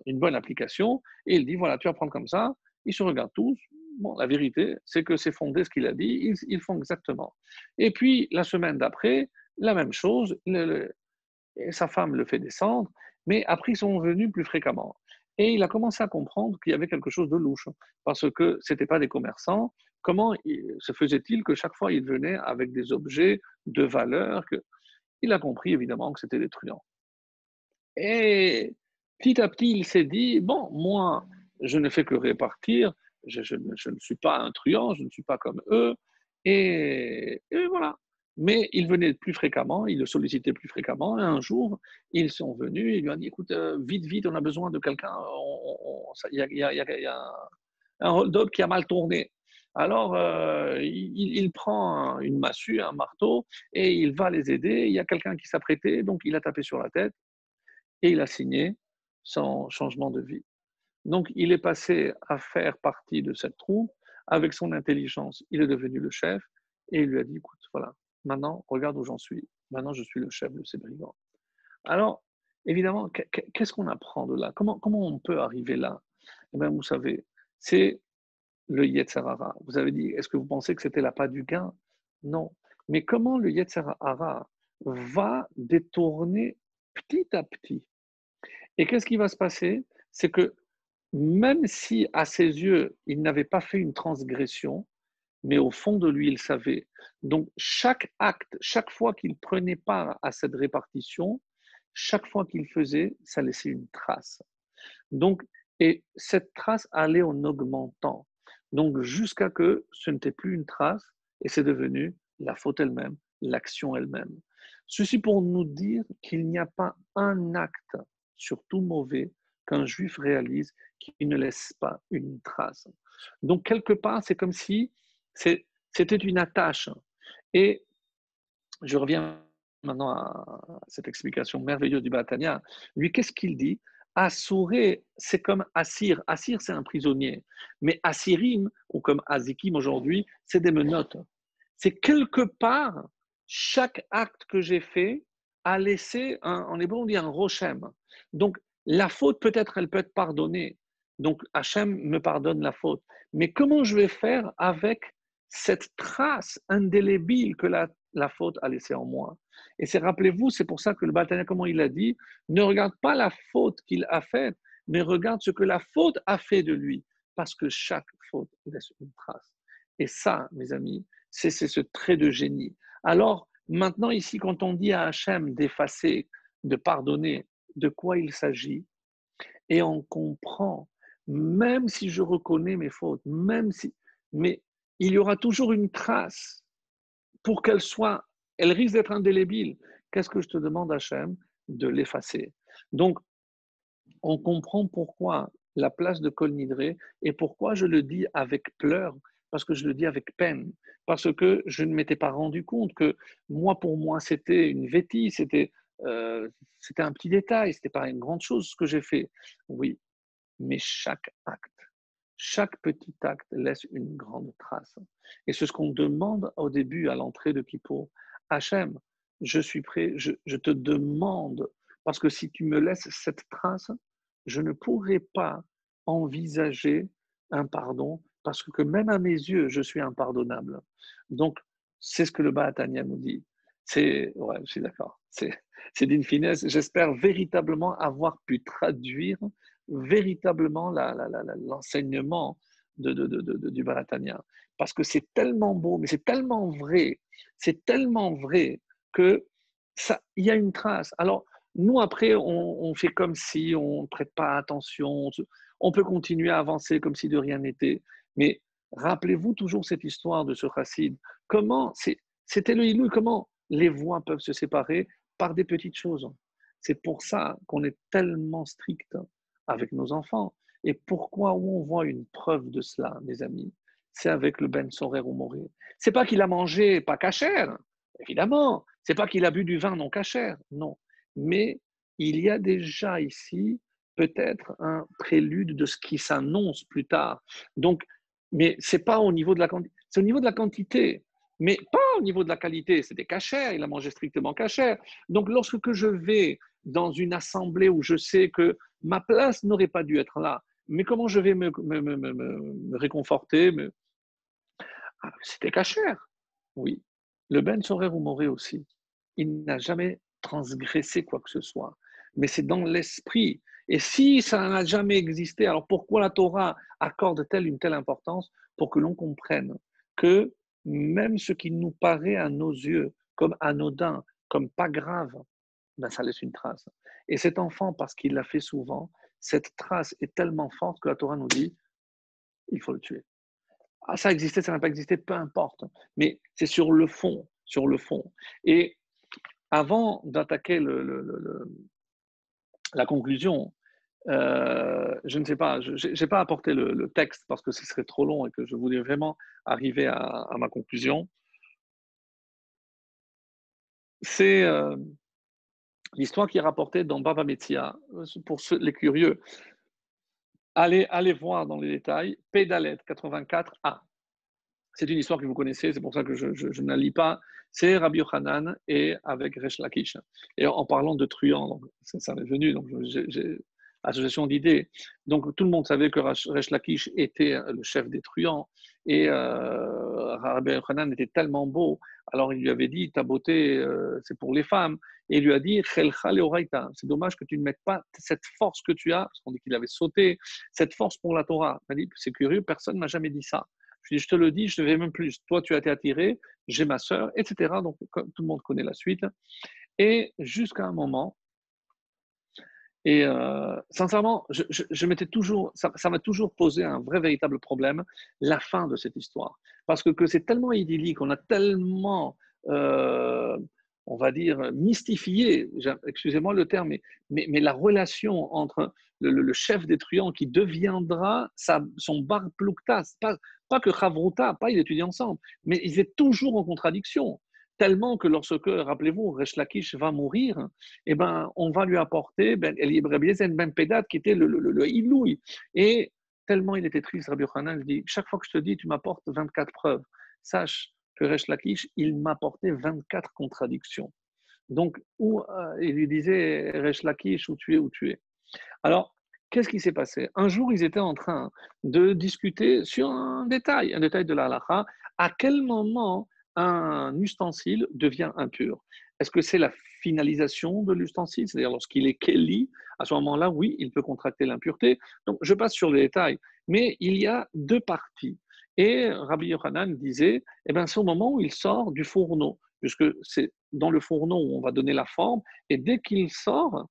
une bonne application, et il dit, voilà, tu vas prendre comme ça, ils se regardent tous, bon, la vérité, c'est que c'est fondé ce qu'il a dit, ils font exactement. Et puis, la semaine d'après, la même chose, et sa femme le fait descendre, mais après, ils sont venus plus fréquemment. Et il a commencé à comprendre qu'il y avait quelque chose de louche, parce que ce n'étaient pas des commerçants. Comment se faisait-il que chaque fois ils venaient avec des objets de valeur il a compris évidemment que c'était des truands. Et petit à petit, il s'est dit, bon, moi, je ne fais que répartir, je ne suis pas un truand, je ne suis pas comme eux, et voilà. Mais il venait plus fréquemment, il le sollicitait plus fréquemment, et un jour, ils sont venus, il lui a dit, écoute, vite, vite, on a besoin de quelqu'un, il y a un hold-up qui a mal tourné. Alors, il prend une massue, un marteau, et il va les aider. Il y a quelqu'un qui s'apprêtait, donc il a tapé sur la tête et il a signé son changement de vie. Donc, il est passé à faire partie de cette troupe. Avec son intelligence, il est devenu le chef et il lui a dit, écoute, voilà, maintenant, regarde où j'en suis. Maintenant, je suis le chef de ces brigands. Alors, évidemment, qu'est-ce qu'on apprend de là comment on peut arriver là? Eh bien, vous savez, c'est le Yetzer Hara. Vous avez dit, est-ce que vous pensez que c'était l'appât du gain? Non. Mais comment le Yetzer Hara va détourner petit à petit? Et qu'est-ce qui va se passer? C'est que même si à ses yeux, il n'avait pas fait une transgression, mais au fond de lui, il savait. Donc chaque acte, chaque fois qu'il prenait part à cette répartition, chaque fois qu'il faisait, ça laissait une trace. Donc, et cette trace allait en augmentant. Donc jusqu'à que ce n'était plus une trace et c'est devenu la faute elle-même, l'action elle-même. Ceci pour nous dire qu'il n'y a pas un acte, surtout mauvais, qu'un juif réalise qui ne laisse pas une trace. Donc quelque part, c'est comme si c'était une attache. Et je reviens maintenant à cette explication merveilleuse du Batania. Lui, qu'est-ce qu'il dit? Assouré, c'est comme Assir. Assir, c'est un prisonnier. Mais Assirim, ou comme Azikim aujourd'hui, c'est des menottes. C'est quelque part, chaque acte que j'ai fait a laissé, en hébreu, on dit un rochem. Donc, la faute, peut-être, elle peut être pardonnée. Donc, Hachem me pardonne la faute. Mais comment je vais faire avec cette trace indélébile que la faute a laissée en moi? Et c'est, rappelez-vous, c'est pour ça que le Baltania, comment il a dit, ne regarde pas la faute qu'il a faite, mais regarde ce que la faute a fait de lui. Parce que chaque faute laisse une trace. Et ça, mes amis, c'est ce trait de génie. Alors, maintenant, ici, quand on dit à Hachem d'effacer, de pardonner, de quoi il s'agit, et on comprend, même si je reconnais mes fautes, même si, mais il y aura toujours une trace pour qu'elle soit, elle risque d'être indélébile. Qu'est-ce que je te demande, Hachem? De l'effacer. Donc, on comprend pourquoi la place de Kol Nidré et pourquoi je le dis avec pleurs, parce que je le dis avec peine, parce que je ne m'étais pas rendu compte que moi, pour moi, c'était une vétille, c'était un petit détail, c'était pas une grande chose ce que j'ai fait. Oui, mais chaque petit acte laisse une grande trace. Et c'est ce qu'on demande au début, à l'entrée de Kippour. Hachem, je suis prêt, je te demande, parce que si tu me laisses cette trace, je ne pourrai pas envisager un pardon, parce que même à mes yeux, je suis impardonnable. Donc, c'est ce que le Bahatania nous dit. Ouais, je suis d'accord. C'est d'une finesse. J'espère véritablement avoir pu traduire véritablement l'enseignement du Baratania. Parce que c'est tellement beau, mais c'est tellement vrai que ça, il y a une trace. Alors, nous, après, on fait comme si on ne prête pas attention, on peut continuer à avancer comme si de rien n'était. Mais rappelez-vous toujours cette histoire de ce chassid. C'était le Iloui, comment les voies peuvent se séparer par des petites choses. C'est pour ça qu'on est tellement strict avec nos enfants. Et pourquoi où on voit une preuve de cela, mes amis? C'est avec le Ben Sorer ou Moré. C'est pas qu'il a mangé pas cachère, évidemment. C'est pas qu'il a bu du vin non cachère, non. Mais il y a déjà ici peut-être un prélude de ce qui s'annonce plus tard. Donc, mais c'est pas au niveau de la quantité, c'est au niveau de la quantité, mais pas au niveau de la qualité. C'était cachère, il a mangé strictement cachère. Donc, lorsque je vais dans une assemblée où je sais que ma place n'aurait pas dû être là, mais comment je vais me réconforter C'était cachère, oui. Le Ben Sorer ou Moré aussi, il n'a jamais transgressé quoi que ce soit. mais c'est dans l'esprit. Et si ça n'a jamais existé, alors pourquoi la Torah accorde-t-elle une telle importance pour que l'on comprenne que même ce qui nous paraît à nos yeux comme anodin, comme pas grave, ben ça laisse une trace. Et cet enfant, parce qu'il l'a fait souvent, cette trace est tellement forte que la Torah nous dit, il faut le tuer. Ah, ça a existé, ça n'a pas existé, peu importe. Mais c'est sur le fond, sur le fond. Et avant d'attaquer la conclusion, je ne sais pas, je n'ai pas apporté le texte parce que ce serait trop long et que je voulais vraiment arriver à ma conclusion. C'est l'histoire qui est rapportée dans Bava Metzia. Pour les curieux, allez voir dans les détails. Pédalet 84a. C'est une histoire que vous connaissez, c'est pour ça que je ne la lis pas. C'est Rabbi Yochanan et avec Resh Lakish. Et en parlant de truands, donc, ça m'est venu, donc j'ai association d'idées. Donc tout le monde savait que Resh Lakish était le chef des truands et Rabbi Yochanan était tellement beau. Alors il lui avait dit, ta beauté, c'est pour les femmes. Et il lui a dit, c'est dommage que tu ne mettes pas cette force que tu as, parce qu'on dit qu'il avait sauté, cette force pour la Torah. Il m'a dit, c'est curieux, personne ne m'a jamais dit ça. Je dis, je te le dis, je ne vais même plus. Toi, tu as été attiré, j'ai ma sœur, etc. Donc, tout le monde connaît la suite. Et jusqu'à un moment, et sincèrement, je m'étais toujours, ça m'a toujours posé un vrai, véritable problème, la fin de cette histoire. Parce que c'est tellement idyllique, on a tellement, on va dire, mystifié, excusez-moi le terme, mais la relation entre le chef des truands qui deviendra son bar plukta, pas que Chavruta, pas ils étudient ensemble, mais ils étaient toujours en contradiction. Tellement que lorsque, rappelez-vous, Resh Lakish va mourir, eh ben, on va lui apporter Rabbi Eliezer ben Pedat, qui était le Ilouï. Et tellement il était triste, Rabbi Yochanan, je dis, chaque fois que je te dis, tu m'apportes 24 preuves. Sache que Resh Lakish, il m'apportait 24 contradictions. Donc, il lui disait, Resh Lakish, où tu es. Alors, qu'est-ce qui s'est passé? Un jour, ils étaient en train de discuter sur un détail de la halakha. À quel moment un ustensile devient impur? Est-ce que c'est la finalisation de l'ustensile, c'est-à-dire lorsqu'il est keli? À ce moment-là, oui, il peut contracter l'impureté. Donc, je passe sur les détails. Mais il y a deux parties. Et Rabbi Yochanan disait, eh ben, c'est au moment où il sort du fourneau, puisque c'est dans le fourneau où on va donner la forme. Et dès qu'il sort,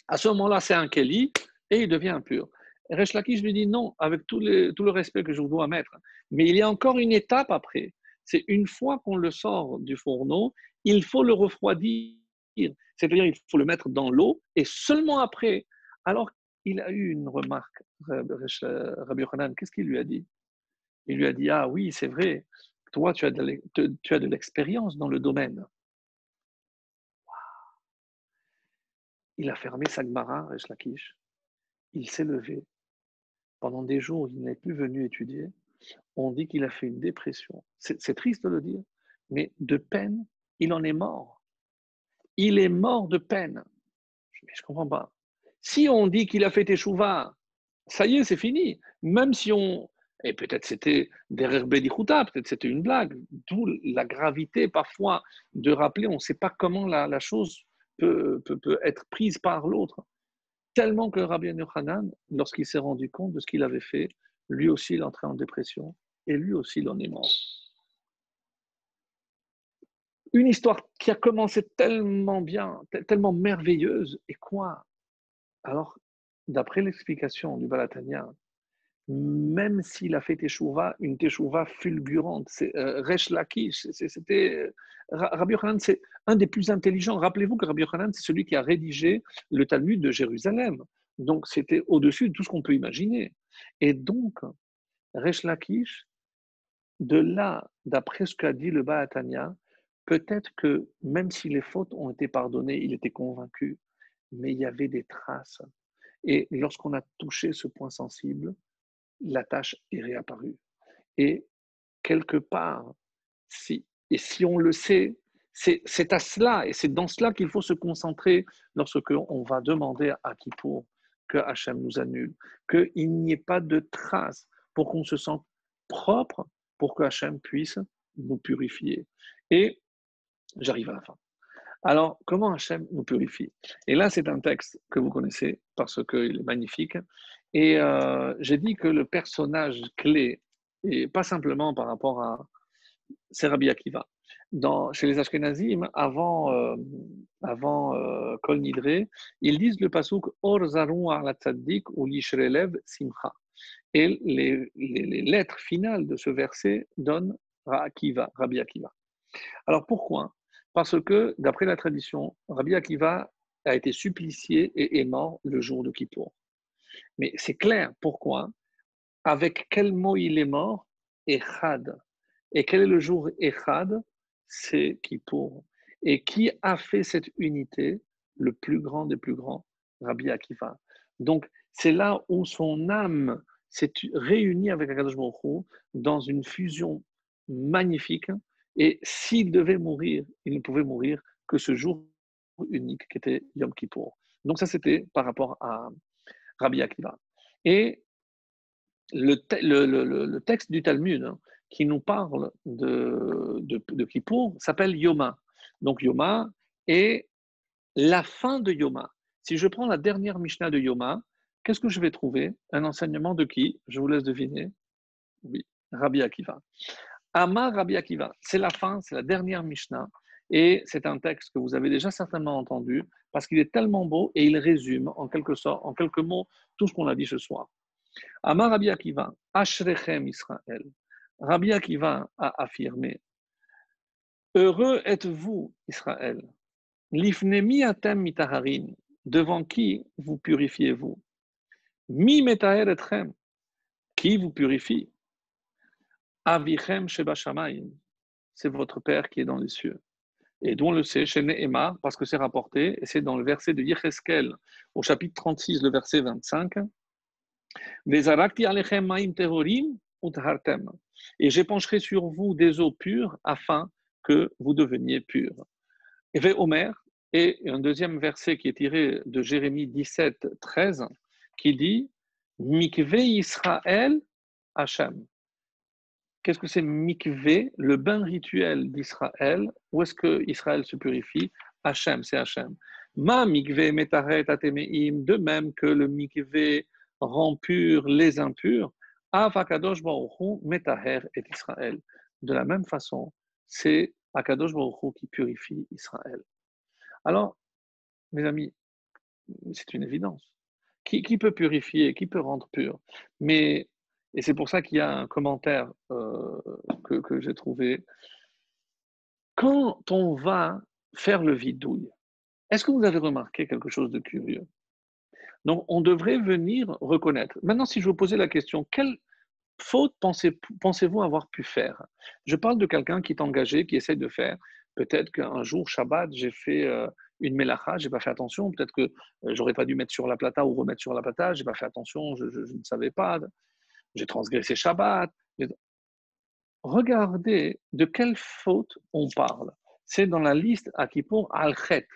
à ce moment-là, c'est un Keli et il devient impur. Resh Lakish lui dit non, avec tout le respect que je vous dois mettre. Mais il y a encore une étape après. C'est une fois qu'on le sort du fourneau, il faut le refroidir. C'est-à-dire, il faut le mettre dans l'eau et seulement après. Alors, il a eu une remarque, Rabbi Yochanan. Qu'est-ce qu'il lui a dit? Il lui a dit, ah oui, c'est vrai, toi, tu as de l'expérience dans le domaine. Il a fermé sa Gemara, Resh Lakish. Il s'est levé. Pendant des jours, il n'est plus venu étudier. On dit qu'il a fait une dépression. C'est triste de le dire, mais de peine, il en est mort. Il est mort de peine. Mais je ne comprends pas. Si on dit qu'il a fait échouva, ça y est, c'est fini. Même si on. Et peut-être c'était derrière Bedichuta, peut-être c'était une blague. D'où la gravité parfois de rappeler, on ne sait pas comment la chose peut être prise par l'autre. Tellement que Rabbi Yochanan, lorsqu'il s'est rendu compte de ce qu'il avait fait, lui aussi il est entré en dépression et lui aussi il en est mort. Une histoire qui a commencé tellement bien, tellement merveilleuse, et quoi? Alors, d'après l'explication du Balatania, même s'il a fait teshuva, une teshuva fulgurante, c'est Resh Lakish, c'était Rabbi Yochanan, c'est un des plus intelligents. Rappelez-vous que Rabbi Yochanan, c'est celui qui a rédigé le Talmud de Jérusalem. Donc, c'était au-dessus de tout ce qu'on peut imaginer. Et donc, Resh Lakish, de là, d'après ce qu'a dit le Baatania, peut-être que même si les fautes ont été pardonnées, il était convaincu, mais il y avait des traces. Et lorsqu'on a touché ce point sensible, la tâche est réapparue. Et quelque part, si on le sait, c'est à cela, et c'est dans cela qu'il faut se concentrer lorsqu'on va demander à Kippour que Hachem nous annule, qu'il n'y ait pas de traces pour qu'on se sente propre, pour que Hachem puisse nous purifier. Et j'arrive à la fin. Alors, comment Hachem nous purifie? Et là, c'est un texte que vous connaissez parce qu'il est magnifique. Et j'ai dit que le personnage clé, et pas simplement par rapport à, c'est Rabbi Akiva. Chez les Ashkenazim, avant Kol Nidre, ils disent le pasuk Or zarun ala tzaddik ou lishrelev simcha. Et les lettres finales de ce verset donnent Rabbi Akiva. Alors pourquoi? Parce que, d'après la tradition, Rabbi Akiva a été supplicié et est mort le jour de Kippour. Mais c'est clair, pourquoi? Avec quel mot il est mort? Echad. Et quel est le jour Echad? C'est Kippour. Et qui a fait cette unité? Le plus grand des plus grands, Rabbi Akiva. Donc, c'est là où son âme s'est réunie avec Akadosh Baruch Hu dans une fusion magnifique. Et s'il devait mourir, il ne pouvait mourir que ce jour unique qui était Yom Kippour. Donc, ça, c'était par rapport à Rabbi Akiva. Et le texte du Talmud qui nous parle de Kippour s'appelle Yoma. Donc Yoma est la fin de Yoma. Si je prends la dernière Mishnah de Yoma, qu'est-ce que je vais trouver? Un enseignement de qui? Je vous laisse deviner. Oui, Rabbi Akiva. Amar Rabbi Akiva, c'est la fin, c'est la dernière Mishnah. Et c'est un texte que vous avez déjà certainement entendu parce qu'il est tellement beau et il résume en quelque sorte, en quelques mots, tout ce qu'on a dit ce soir. Amar Rabbi Akiva, Ashrechem Israël. Rabbi Akiva a affirmé, heureux êtes-vous, Israël. Lifnemi atem mitaharin. Devant qui vous purifiez-vous? Mi metaher etchem. Qui vous purifie? Avichem sheba shamayim. C'est votre Père qui est dans les cieux. Et dont on le sait, chez Nehemar, parce que c'est rapporté, et c'est dans le verset de Yecheskel, au chapitre 36, le verset 25. Et j'épancherai sur vous des eaux pures afin que vous deveniez purs. Et Omer, et un deuxième verset qui est tiré de Jérémie 17, 13, qui dit Mikvé Israël Hachem. Qu'est-ce que c'est Mikvé, le bain rituel d'Israël? Où est-ce que Israël se purifie? Hachem, c'est Hachem. Ma Mikvé Metaret Atemeim, de même que le Mikvé rend pur les impurs, Avakadosh Baruchu Metaher et Israël. De la même façon, c'est Akadosh Baruchu qui purifie Israël. Alors, mes amis, c'est une évidence. Qui peut purifier, qui peut rendre pur? Mais, et c'est pour ça qu'il y a un commentaire que j'ai trouvé. Quand on va faire le vidouille, est-ce que vous avez remarqué quelque chose de curieux? Donc, on devrait venir reconnaître. Maintenant, si je vous posais la question, quelle faute pensez-vous avoir pu faire? Je parle de quelqu'un qui est engagé, qui essaie de faire. Peut-être qu'un jour, Shabbat, j'ai fait une mélacha, je n'ai pas fait attention. Peut-être que j'aurais pas dû mettre sur la plata ou remettre sur la plata, je n'ai pas fait attention, je ne savais pas. J'ai transgressé Shabbat. Regardez de quelle faute on parle. C'est dans la liste à Kippour al-Chet.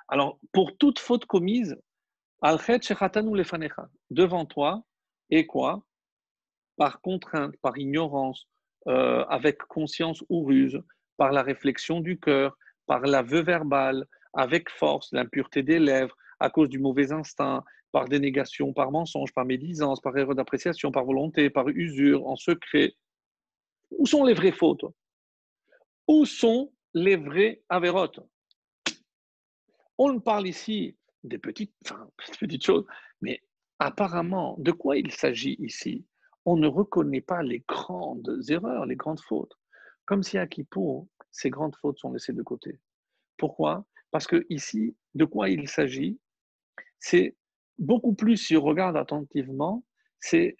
Alors, pour toute faute commise, al-Chet shechatanu lefanecha, devant toi, et quoi? Par contrainte, par ignorance, avec conscience ou ruse, par la réflexion du cœur, par l'aveu verbal, avec force, l'impureté des lèvres, à cause du mauvais instinct, par dénégation, par mensonge, par médisance, par erreur d'appréciation, par volonté, par usure, en secret. Où sont les vraies fautes? Où sont les vraies avérotes? On parle ici des petites choses, mais apparemment, de quoi il s'agit ici? On ne reconnaît pas les grandes erreurs, les grandes fautes. Comme si à Kippour, ces grandes fautes sont laissées de côté. Pourquoi? Parce que ici, de quoi il s'agit? C'est beaucoup plus, si on regarde attentivement, c'est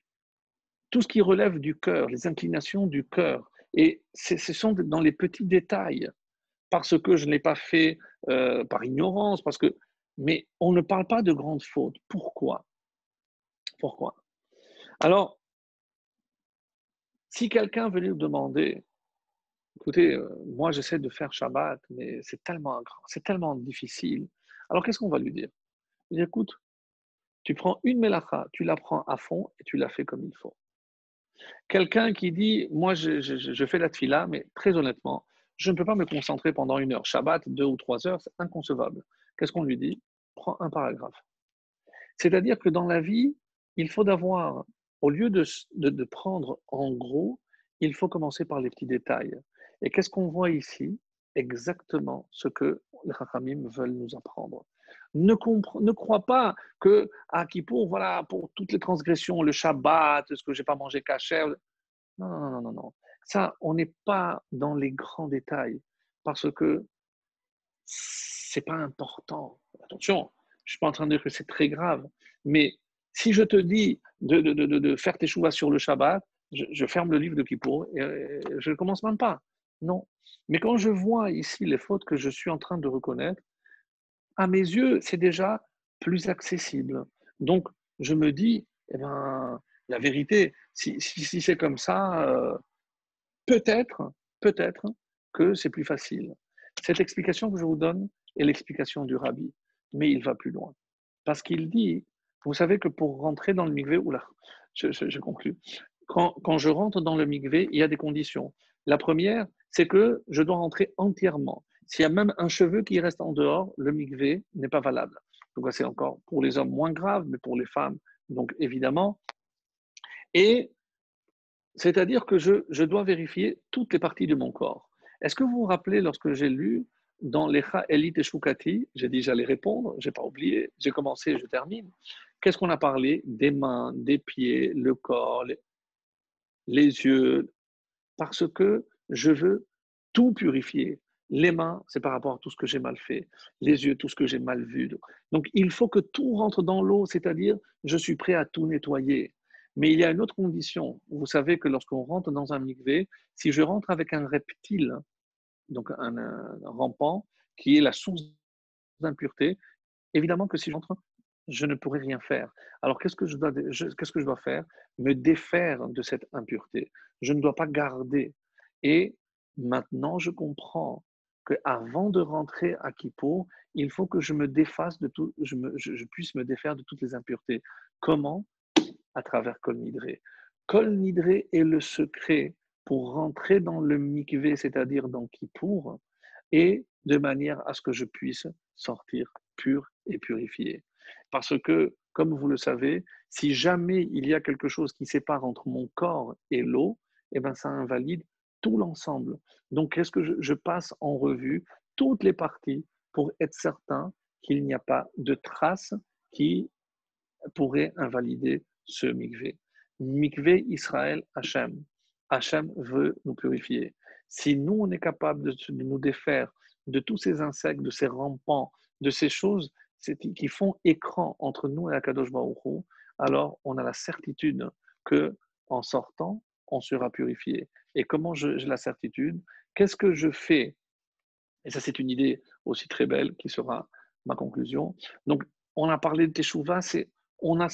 tout ce qui relève du cœur, les inclinations du cœur. Et ce sont dans les petits détails, parce que je ne l'ai pas fait par ignorance, mais on ne parle pas de grandes fautes. Pourquoi? Pourquoi? Alors, si quelqu'un venait nous demander, écoutez, moi j'essaie de faire Shabbat, mais c'est tellement difficile. Alors qu'est-ce qu'on va lui dire? Il dit, écoute, tu prends une mélacha, tu la prends à fond et tu la fais comme il faut. Quelqu'un qui dit, moi je fais la tfila, mais très honnêtement, Je ne peux pas me concentrer pendant 1 heure. Shabbat, 2 ou 3 heures, c'est inconcevable. Qu'est-ce qu'on lui dit? Prends un paragraphe. C'est-à-dire que dans la vie, il faut d'avoir, au lieu de prendre en gros, il faut commencer par les petits détails. Et qu'est-ce qu'on voit ici? Exactement ce que les Chachamim veulent nous apprendre. Ne crois pas que à Kippour, voilà, pour toutes les transgressions, le Shabbat, ce que j'ai pas mangé kasher. Non, non, non, non, non. Ça, on n'est pas dans les grands détails parce que c'est pas important. Attention, je suis pas en train de dire que c'est très grave, mais si je te dis de faire tes chouvas sur le Shabbat, je ferme le livre de Kippour et je ne commence même pas. Non. Mais quand je vois ici les fautes que je suis en train de reconnaître, à mes yeux, c'est déjà plus accessible. Donc, je me dis, eh ben, la vérité, si c'est comme ça, peut-être, peut-être que c'est plus facile. Cette explication que je vous donne est l'explication du rabbi, mais il va plus loin. Parce qu'il dit, vous savez que pour rentrer dans le mikvé, oula, je conclus. Quand je rentre dans le mikvé, il y a des conditions. La première, c'est que je dois rentrer entièrement. S'il y a même un cheveu qui reste en dehors, le mikvé n'est pas valable. Donc, c'est encore pour les hommes moins grave, mais pour les femmes, donc évidemment. Et c'est-à-dire que je dois vérifier toutes les parties de mon corps. Est-ce que vous vous rappelez lorsque j'ai lu dans l'Echa Elit et Shukati, j'ai dit j'allais répondre, je n'ai pas oublié, j'ai commencé, je termine. Qu'est-ce qu'on a parlé? Des mains, des pieds, le corps, les yeux, parce que je veux tout purifier. Les mains, c'est par rapport à tout ce que j'ai mal fait. Les yeux, tout ce que j'ai mal vu. Donc, il faut que tout rentre dans l'eau, c'est-à-dire, je suis prêt à tout nettoyer. Mais il y a une autre condition. Vous savez que lorsqu'on rentre dans un mikvé, si je rentre avec un reptile, donc un rampant, qui est la source d'impureté, évidemment que si j'entre, je ne pourrai rien faire. Alors, qu'est-ce que je dois faire? Me défaire de cette impureté. Je ne dois pas garder. Et maintenant, je comprends qu'avant de rentrer à Kippour, il faut que je me défasse de tout, je puisse me défaire de toutes les impuretés. Comment? À travers Kol Nidré. Kol Nidré est le secret pour rentrer dans le mikvé, c'est-à-dire dans Kippour, et de manière à ce que je puisse sortir pur et purifié. Parce que, comme vous le savez, si jamais il y a quelque chose qui sépare entre mon corps et l'eau, eh ben, ça invalide tout l'ensemble. Donc, qu'est-ce que je passe en revue toutes les parties pour être certain qu'il n'y a pas de traces qui pourraient invalider ce mikvé. Mikvé Israël Hachem. Hachem veut nous purifier. Si nous, on est capable de nous défaire de tous ces insectes, de ces rampants, de ces choses qui font écran entre nous et Akadosh Baruch Hu, alors on a la certitude que en sortant, on sera purifié. Et comment j'ai la certitude? Qu'est-ce que je fais? Et ça, c'est une idée aussi très belle qui sera ma conclusion. Donc, on a parlé de Teshuvah, on a,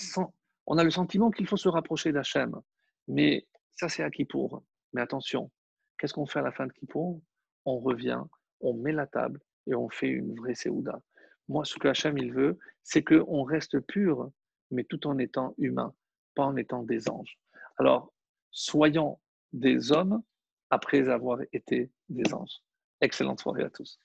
on a le sentiment qu'il faut se rapprocher d'Hachem. Mais ça, c'est à Kippour. Mais attention, qu'est-ce qu'on fait à la fin de Kippour? On revient, on met la table et on fait une vraie Séouda. Moi, ce que Hachem, il veut, c'est qu'on reste pur, mais tout en étant humain, pas en étant des anges. Alors, soyons des hommes après avoir été des anges. Excellente soirée à tous.